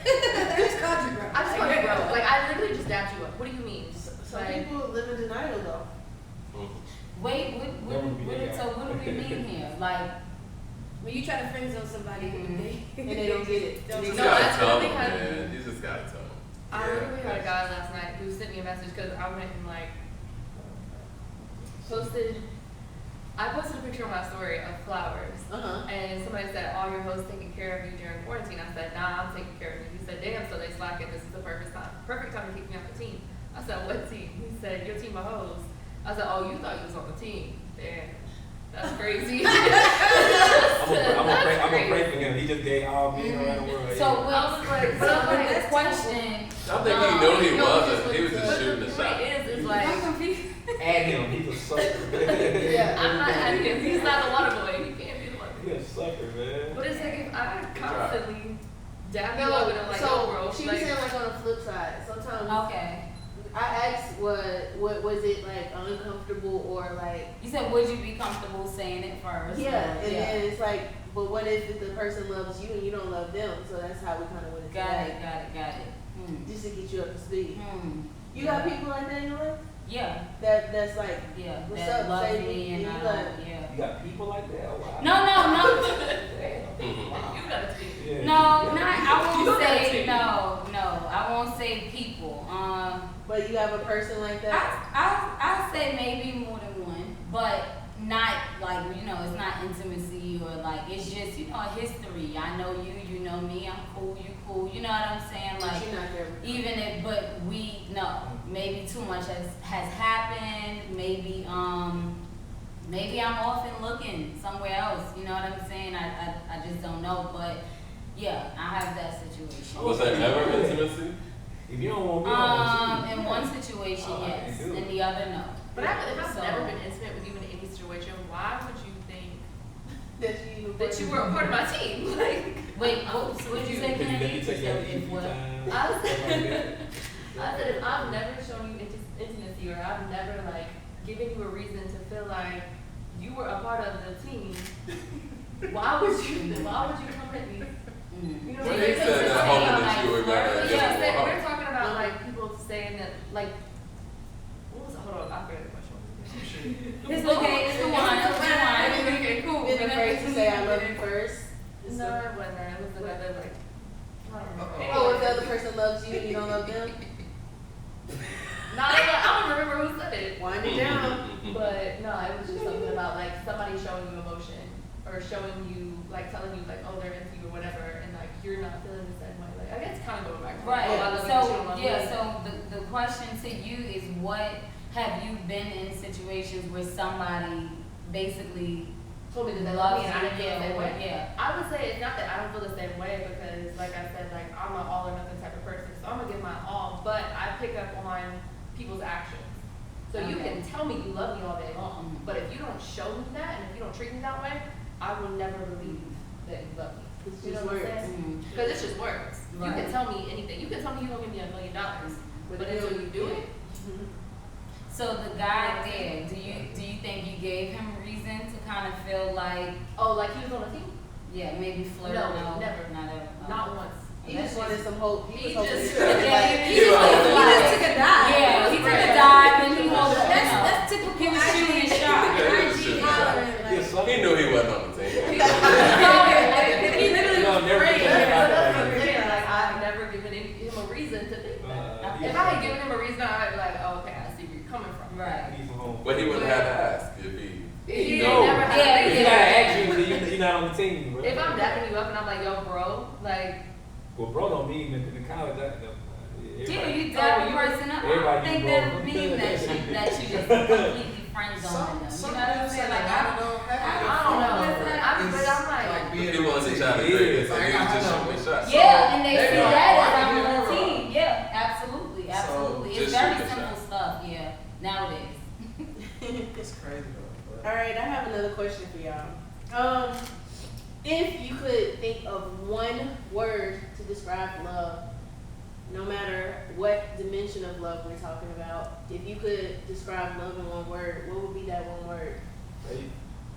I just called you, bro. I just called you bro. Like, I literally just dapped you up. What do you mean? Some Like, people live in denial though. Wait, what do we mean here? Like, When you try to friend zone somebody And and they don't get it. Don't You just No, gotta that's tell really them, kind of- man. You just gotta tell them. I literally had a guy last night who sent me a message because I went and like I posted a picture on my story of flowers. And somebody said, all your hosts taking care of you during quarantine. I said, nah, I'm taking care of you. He said, damn, so they slacking. This is the perfect time to kick me off the team. I said, what team? He said, your team of hoes. I said, oh, you thought you was on the team. Damn, that's crazy. I'm gonna pray for him. He just gave all me around the world. so I was like, so but with the that's question, I think he knew he wasn't. He was just shooting the the shot. point is I'm like, confused. Add him. He's a sucker. Yeah. I'm not adding him. He's not the water boy. He can't be the water boy. He's a sucker, man. But it's like if I constantly dab you No, up and I'm like, so yo, bro, she was like, saying like on the flip side. Sometimes Okay. I asked what was it like uncomfortable or like You said, would you be comfortable saying it first? yeah, Or- and then it's like, but what if the person loves you and you don't love them? So that's how we kind of went into Got that. it. Just to get you up to speed. You Yeah. got people like that in your life Yeah, that's like, yeah. what's That up, loves baby? me and You I like- don't, yeah. You got people like that? Oh, wow. No. Damn. Wow. you gotta speak. Yeah. No, not, I You won't gotta say, speak. no, I won't say people. but you have a person like that. I'll say maybe more than one, but not like, it's not intimacy or like, it's just, a history. I know you, you know me, I'm cool, you cool, you know what I'm saying? But Like, you're not there. even if, but maybe too much has happened, maybe I'm off and looking somewhere else, you know what I'm saying? I just don't know, but yeah, I have that situation. Was there ever intimacy? If you don't want me, I don't In want one situation, Oh, I yes, can do it. in the other, no. But if I've So- never been intimate with you in any situation, why would you think that that you were a part of my team? Like, Wait, what did you say, Let me Kennedy? take that If few what? times. I was- Stuff like that. I said, if I've never shown you intimacy or I've never like given you a reason to feel like you were a part of the team, why would you come at me? You know Well, what they I'm said saying? that hoping that you were gonna Yeah, give Yeah, him more we're heart. talking about like people saying that like, what was it? Hold on, I forgot the question. It's okay, it's the one, Okay, cool. Being afraid to say I love you first. No, it wasn't. It was another like. I don't know. Oh, if the other person loves you and you don't love them, No, I don't remember who said it. wind it down. But no, it was just something about like somebody showing you emotion or showing you like telling you like, oh, they're into you or whatever, and like you're not feeling the same way. Like I guess kind of going back to like, oh, I love you, but you don't love me. So the question to you is, what have you been in situations where somebody basically Told me that they love loves me and I didn't feel the same way. Yeah. I would say it's not that I don't feel the same way because, like I said, like I'm an all or nothing type of person, so I'm gonna give my all. But I pick up on people's actions. So you Okay. can tell me you love me all day long, but if you don't show me that and if you don't treat me that way, I will never believe that you love me. It's You know just what I'm words. saying? Because it's just words. You Right. can tell me anything. You can tell me you don't give me $1 million, but until you do it, So the guy there, do you think you gave him reason to kind of feel like, oh, like he was on the team? yeah, maybe flirt? No, No, never. not ever. Not once. He just wanted some hope. He was hoping just- to show, Yeah, like, he just He took a dive. Yeah, he took a dive and he was, That's typical. he was shooting a shot. IG hollering, He a like, sucker. He knew he wasn't on the team. He literally No, was never afraid. think about That's that. what I'm saying. Like I've never given him a reason to think that. If I had given him a reason, I'd be like, oh, okay, I see where you're coming from. Right. Need some hope. But he wouldn't have to ask if he. He No. never had Yeah, a He reason. gotta ask you if you're not on the team, bro. If I'm dapping you up and I'm like, yo, bro, like, Well, bro don't mean in the college. Yeah, you dab a person up. I don't everybody think you that bro. mean that you just completely friend zoning them. You know what I'm saying? Like, I don't know. But I'm like, Like being He wasn't on trying to the team. create this, Like, he was I just know. shooting a shot. yeah, and they They see be like, that oh, as I I'm can on get the it team. Yeah, absolutely. So, It's just very shoot the simple shot. stuff. Yeah, nowadays. It's crazy though. but- All right, I have another question for y'all. If you could think of one word to describe love, no matter what dimension of love we're talking about, if you could describe love in one word, what would be that one word?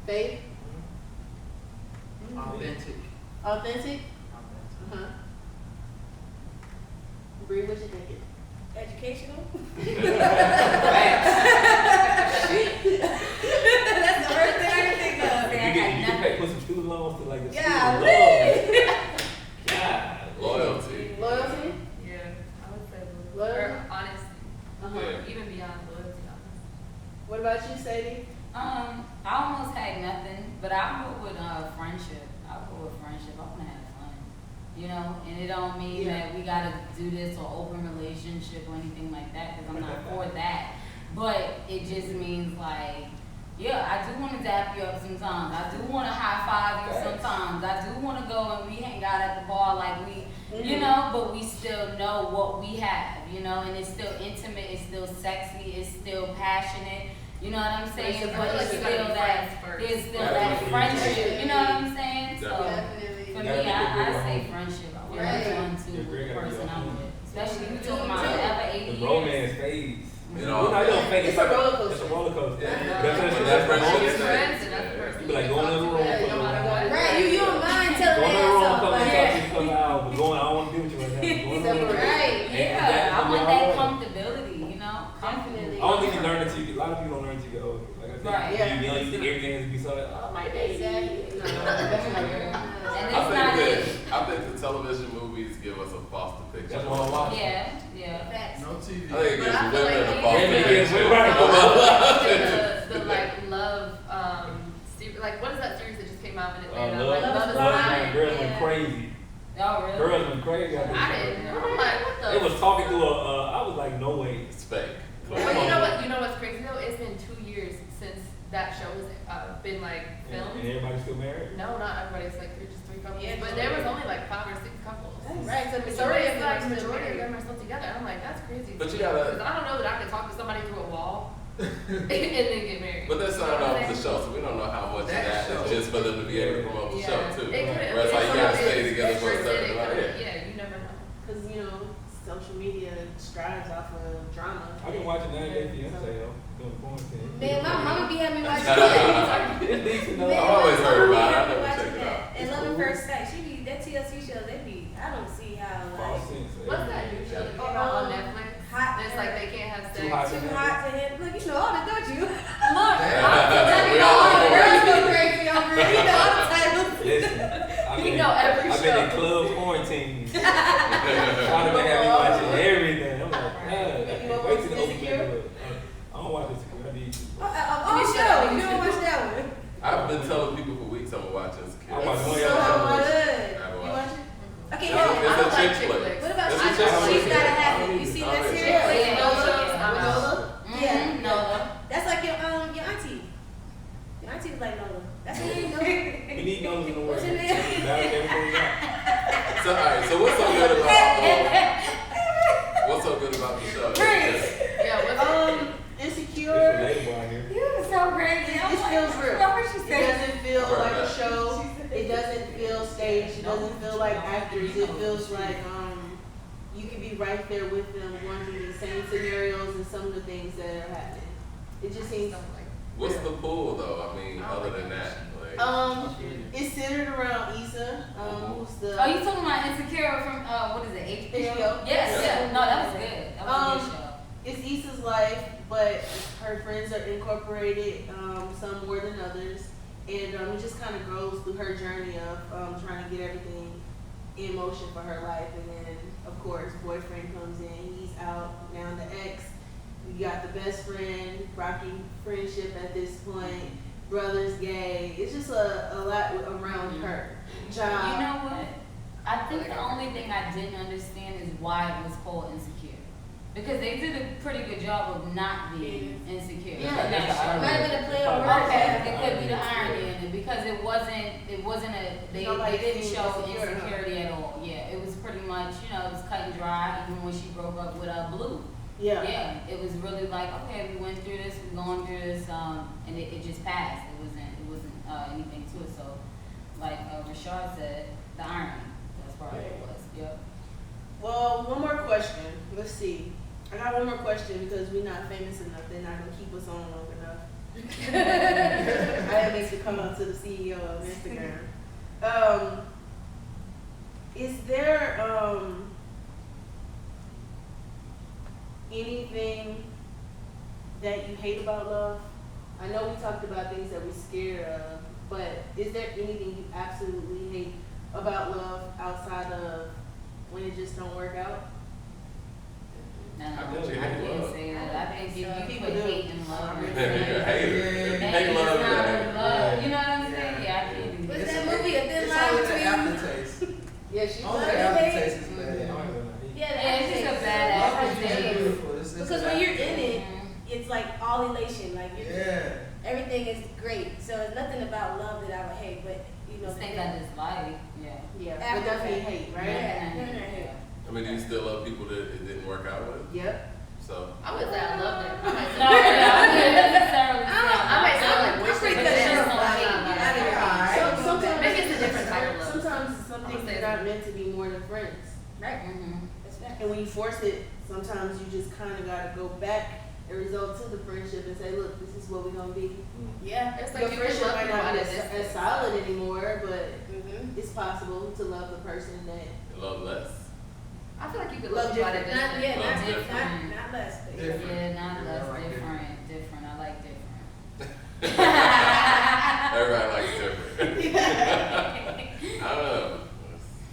Faith? Authentic. Authentic? Authentic. Bree, what you thinking? Educational. That's That's the first thing I can think of. You can put some student loans to like the Yeah, student really? loans. God. Loyalty. Loyalty? Yeah, I would say Loyalty? or honesty, Yeah. even beyond loyalty, honestly. What about you, Sadie? I almost had nothing, but I go with friendship. I go with friendship. I want to have fun, you know. And it don't mean Yeah. that we gotta do this or open relationship or anything like that, because I'm not for that. But it just means like, yeah, I do want to dap you up sometimes. I do want to high five you sometimes. I do want to go and we hang out at the bar like we, you know, but we still know what we have, you know, and it's still intimate, it's still sexy, it's still passionate. You know what I'm saying? I But feel like it's you gotta still be that, friends first. there's still Yeah, that that's what friendship. You know what I'm saying? So Definitely. for Yeah, me, I think I we're say home. friendship. I want Right. to run to Yeah, the Greg gotta be person a I'm home. with, especially if Me you're talking about too. forever 8 The years. romance phase. You We're know, not gonna fake It's a roller coaster. It's a roller coaster. Yeah. That's When the that friendship moment. Your stays, friends and that's the yeah. person You be like, you going talk in the to, room no for matter a what. Right, you don't mind telling Going in the that room, stuff. come Like, talk, come out, but going, I don't want to deal with you right now. Going in the room. Right. Yeah, I want all that right. comfortability, you know? Definitely. I don't think you learn until you, a lot of people don't learn until you get older. Like I think Right. when you're young, you think everything has to be so like, oh my baby. Exactly. And I it's think not that it. I think the television movies give us a foster picture. That's what I watch. Yeah, yeah. Facts. No TV. I think it But gives I feel women like a we- false Yeah, picture. yeah, right. the like love, like what is that series that just came out in Atlanta? Love, Like Love is Love, Blind. girls Yeah. went crazy. Oh, really? Girls went crazy. out there. I didn't. I'm like, what the? They was talking through I was like, no way. It's fake. But you know what? You know what's crazy though? It's been 2 years since that show has been like And filmed. everybody's still married. No, not everybody. It's like just 3 couples. Yeah, But there was only like 5 or 6 couples. Right, so The majority of them are like still majority of married. them are still together. I'm like, that's crazy. But to you me, gotta- because I don't know that I could talk to somebody through a wall and then get married. But that's You know not what off I'm the saying? show, so we don't know how much of That that show. is just for them to be able to promote the show Yeah. too. It could- Where it's like you some gotta of stay it's together for a scripted, certain it amount. could- Yeah. Yeah, you never know. Because, you know, social media strives off of drama. I've been watching 90 Day Fiancé, yo, doing quarantine. Man, my mama be having me watching It's that. decent though. Man, I've always my heard mama about it. be I having me never watching checked it out. that. And Love at First Sight, she be, that TLC show, they be, I don't see how, Fall like, Sense, What's that new show that came out on Netflix? hot, It's like they can't have sex. Too hot. too hot to him. Look, you know all that, don't you? Look, We You know all all the know girls it. go crazy over it. You know all the titles. Listen, I've You been, know every I've been in show. club quarantine. Trying to have me watching everything. I'm like, You wanna wait watch till the open Insecure? middle. I don't watch Insecure. I need to. Oh, show. You don't watch that one. I've been telling people for weeks I'm gonna watch Insecure. I watch one So episode. good. I You watch. watch it? Okay, It's hold a- on. it's I a don't chick like chick flick. flicks. What about It's a She chick She's flick. Gotta Have It? You seen that Alright. series? Yeah. With Nola? I'm out. Nola? Yeah. Nola. That's like your auntie. Your auntie was like Nola. That's her name, Nola. We need those in the world. What's your name? Balance everything we got. So alright, so what's so good about what's so good about the show? Yeah, what's It's Insecure. relatable out here. You are so crazy. I'm It like, feels real. what was she It saying? doesn't feel Right, like a right. show. It doesn't feel staged. It doesn't feel like actors. It feels like you can be right there with them, going through the same scenarios and some of the things that are happening. It just seems. What's the pull though? I mean, other than that, like It's centered around Issa, who's the. Oh, you talking about Insecure from, what is it, HBO? HBO. Yes, yeah. No, that was good. That was a good show. It's Issa's life, but her friends are incorporated, some more than others. And it just kind of goes through her journey of trying to get everything in motion for her life. And then, of course, boyfriend comes in, he's out, now the ex. You got the best friend, rocky friendship at this point, brother's gay. It's just a lot around her. Job. You know what? I think the only thing I didn't understand is why it was called Insecure. Because they did a pretty good job of not being insecure. Yeah, in that's that the show. irony. Might have been a play on words. Okay, it could be the irony in it because it wasn't they Nobody didn't seemed show insecure, huh? insecurity at all. Yeah, it was pretty much, it was cut and dry even when she broke up with Blue. Yeah. Yeah, it was really like, okay, we went through this, we're going through this, and it just passed. It wasn't anything to it. So, like Rashard said, the irony. That's probably what it was. Yep. Well, one more question. Let's see. I got one more question because we're not famous enough. They're not gonna keep us on long enough. I had to make the come up to the CEO of Instagram. Is there anything that you hate about love? I know we talked about things that we're scared of, but is there anything you absolutely hate about love outside of when it just don't work out? No, I I bet you hate can't love. say that. I think if you People put do. hate and love, You're it's a hater. maybe Hate it's love, not yeah. love. You know what I'm Yeah. saying? Yeah, I can't do What's that. that movie? A Thin It's Line only the Between. aftertaste. Yeah, she Only does. the aftertaste is I bad. don't know. Yeah, Yeah, it's just a that's bad Love is aftertaste. beautiful. It's because an when you're in aftertaste. it, it's like all elation. Like you're Yeah. everything is great. So there's nothing about love that I would hate, but you know. Just think I dislike. Yeah. Yeah, but After definitely that. hate, right? Yeah. I mean, do you still love people that it didn't work out with? Yep. So, I would say I love them. I might say- No, I wouldn't necessarily I don't- I might sound like I'm wish pretty they good could at have some done hate. that. Yeah. Alright. Sometimes Maybe it's a different type of love. Sometimes some I'm things gonna say are not meant to be more than friends. Right. Mhm. That's fact. And when you force it, sometimes you just kind of got to go back and result to the friendship and say, look, this is what we're going to be. Yeah. It's like Your you can friendship love might people not be at a as distance. solid anymore, but Mm-hmm. it's possible to love the person that. love less. I feel like you could Love love people at a different. Not distance. yeah, Love not different. not less. But yeah. Different. Yeah, not Yeah, less I like different. Different. I like different. Everybody likes different. I don't know.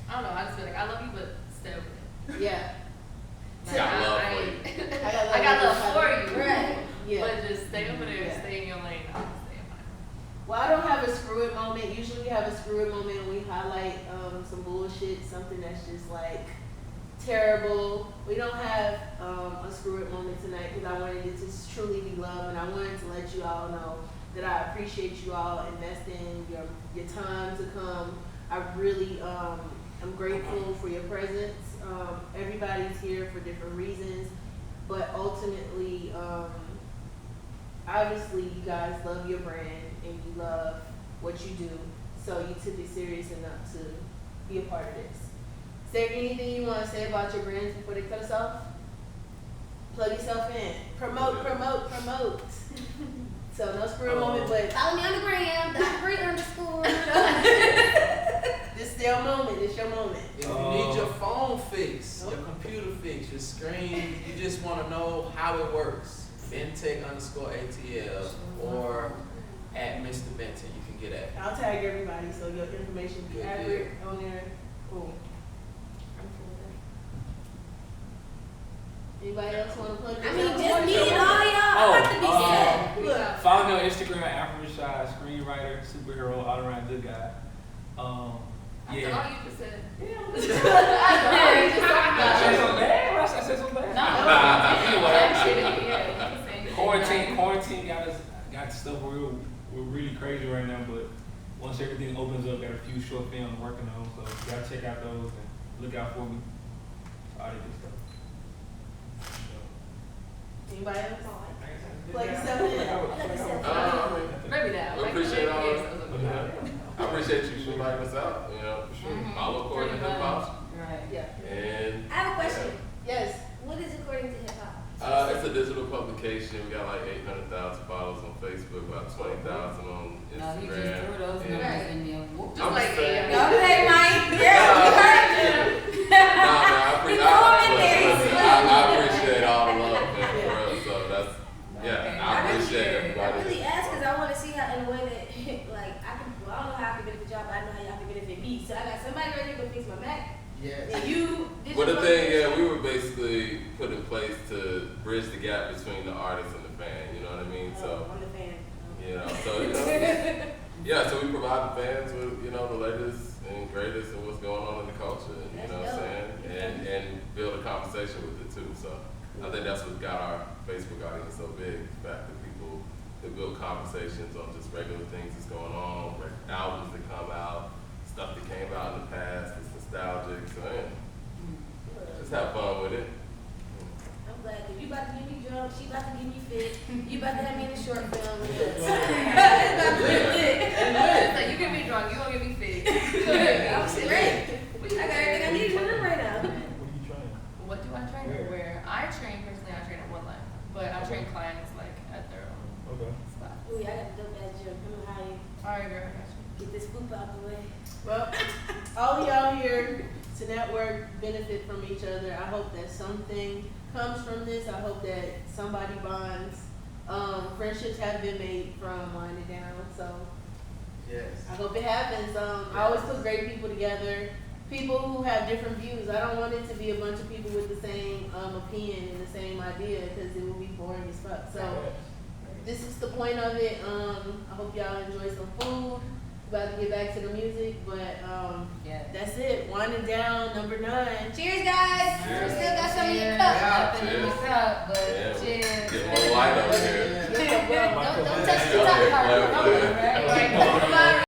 I don't know. I just feel like I love you, but stay over there. Yeah. Like, Got love I for ain't- I I got love for you. Right. Yeah. But just stay over there, Yeah. stay in your lane. I'll just stay in mine. Well, I don't have a screw it moment. Usually we have a screw it moment when we highlight some bullshit, something that's just like terrible. We don't have a screw it moment tonight because I wanted it to truly be love, and I wanted to let you all know that I appreciate you all investing your time to come. I really am grateful for your presence. Everybody's here for different reasons, but ultimately, obviously you guys love your brand and you love what you do, so you took it serious enough to be a part of this. Is there anything you want to say about your brands before they cut us off? Plug yourself in. Promote. So no screw it moment, but Follow me on the gram. _. this is your moment. This your moment. If you need your phone fixed, your computer fixed, your screen, you just want to know how it works, Bentech_ATL or at Mr. Benton, you can get at. I'll tag everybody so your information be Good accurate on there. Cool. Anybody else want to plug I mean, yourself? just me and all y'all. I'm about to be set. Look. Follow me on Instagram at Alfred Rashad, screenwriter, superhero, all around good guy. After all you just said. I said something bad? I said something bad? Anyway, quarantine got stuff we're really crazy right now, but once everything opens up, got a few short films working on, so y'all check out those and look out for me. All that good stuff. Anybody else? Plug yourself in. Maybe that. We appreciate I appreciate you inviting us out, you know, for sure. Mhm. Follow according to Pretty hip hop. Right. Yeah. And I have a question. Yes. What is according to hip hop? it's a digital publication. We got like 800,000 followers on Facebook, about 20,000 on No, Instagram. he just threw those and- numbers in there. Whoop. I'm like just saying. Okay, Mike. Yeah, we heard you. I appreciate all the love, man, for real. So that's, Okay. I appreciate I everybody. really ask because I want to see how, in a way that, like, I don't know how I can benefit y'all, but I know how y'all can benefit me. So I got somebody right here to fix my Mac, Yes. and you did Well, the your thing, publication. we were basically put in place to bridge the gap between the artist and the fan. You know what I mean? So, I'm the fan. yeah. So we provide the fans with the latest and greatest and what's going on in the culture. And, you know what I'm saying? And build a conversation with it too. So I think that's what got our Facebook audience so big. The fact that people that build conversations on just regular things that's going on, albums that come out, stuff that came out in the past. It's nostalgic. So yeah, just have fun with it. I'm glad that you about to get me drunk, she about to get me fit, you about to have me in a short film. So you get me drunk, you gonna get me fit. I'm great. I got everything I need in the room right now. What are you trying? What do I train or where? I train personally, I train at One Line, but I train clients like at their own Okay. spot. Ooh, I got to dope that gym. I'm gonna hire you. Alright, girl, I got you. Get this poop out the way. Well, all of y'all here to network, benefit from each other. I hope that something comes from this. I hope that somebody bonds. Friendships have been made from winding down, so Yes. I hope it happens. I always put great people together, people who have different views. I don't want it to be a bunch of people with the same opinion and the same idea, because it will be boring as fuck. So this is the point of it. I hope y'all enjoy some food. About to get back to the music, but Yeah. that's it. Winding down, number 9. Cheers, guys. Cheers. We still got some in your Cheers. cup. Nothing in the Cheers. cup, but Yeah, cheers. get more light over here. Don't touch the Yeah, top okay, part. play, play.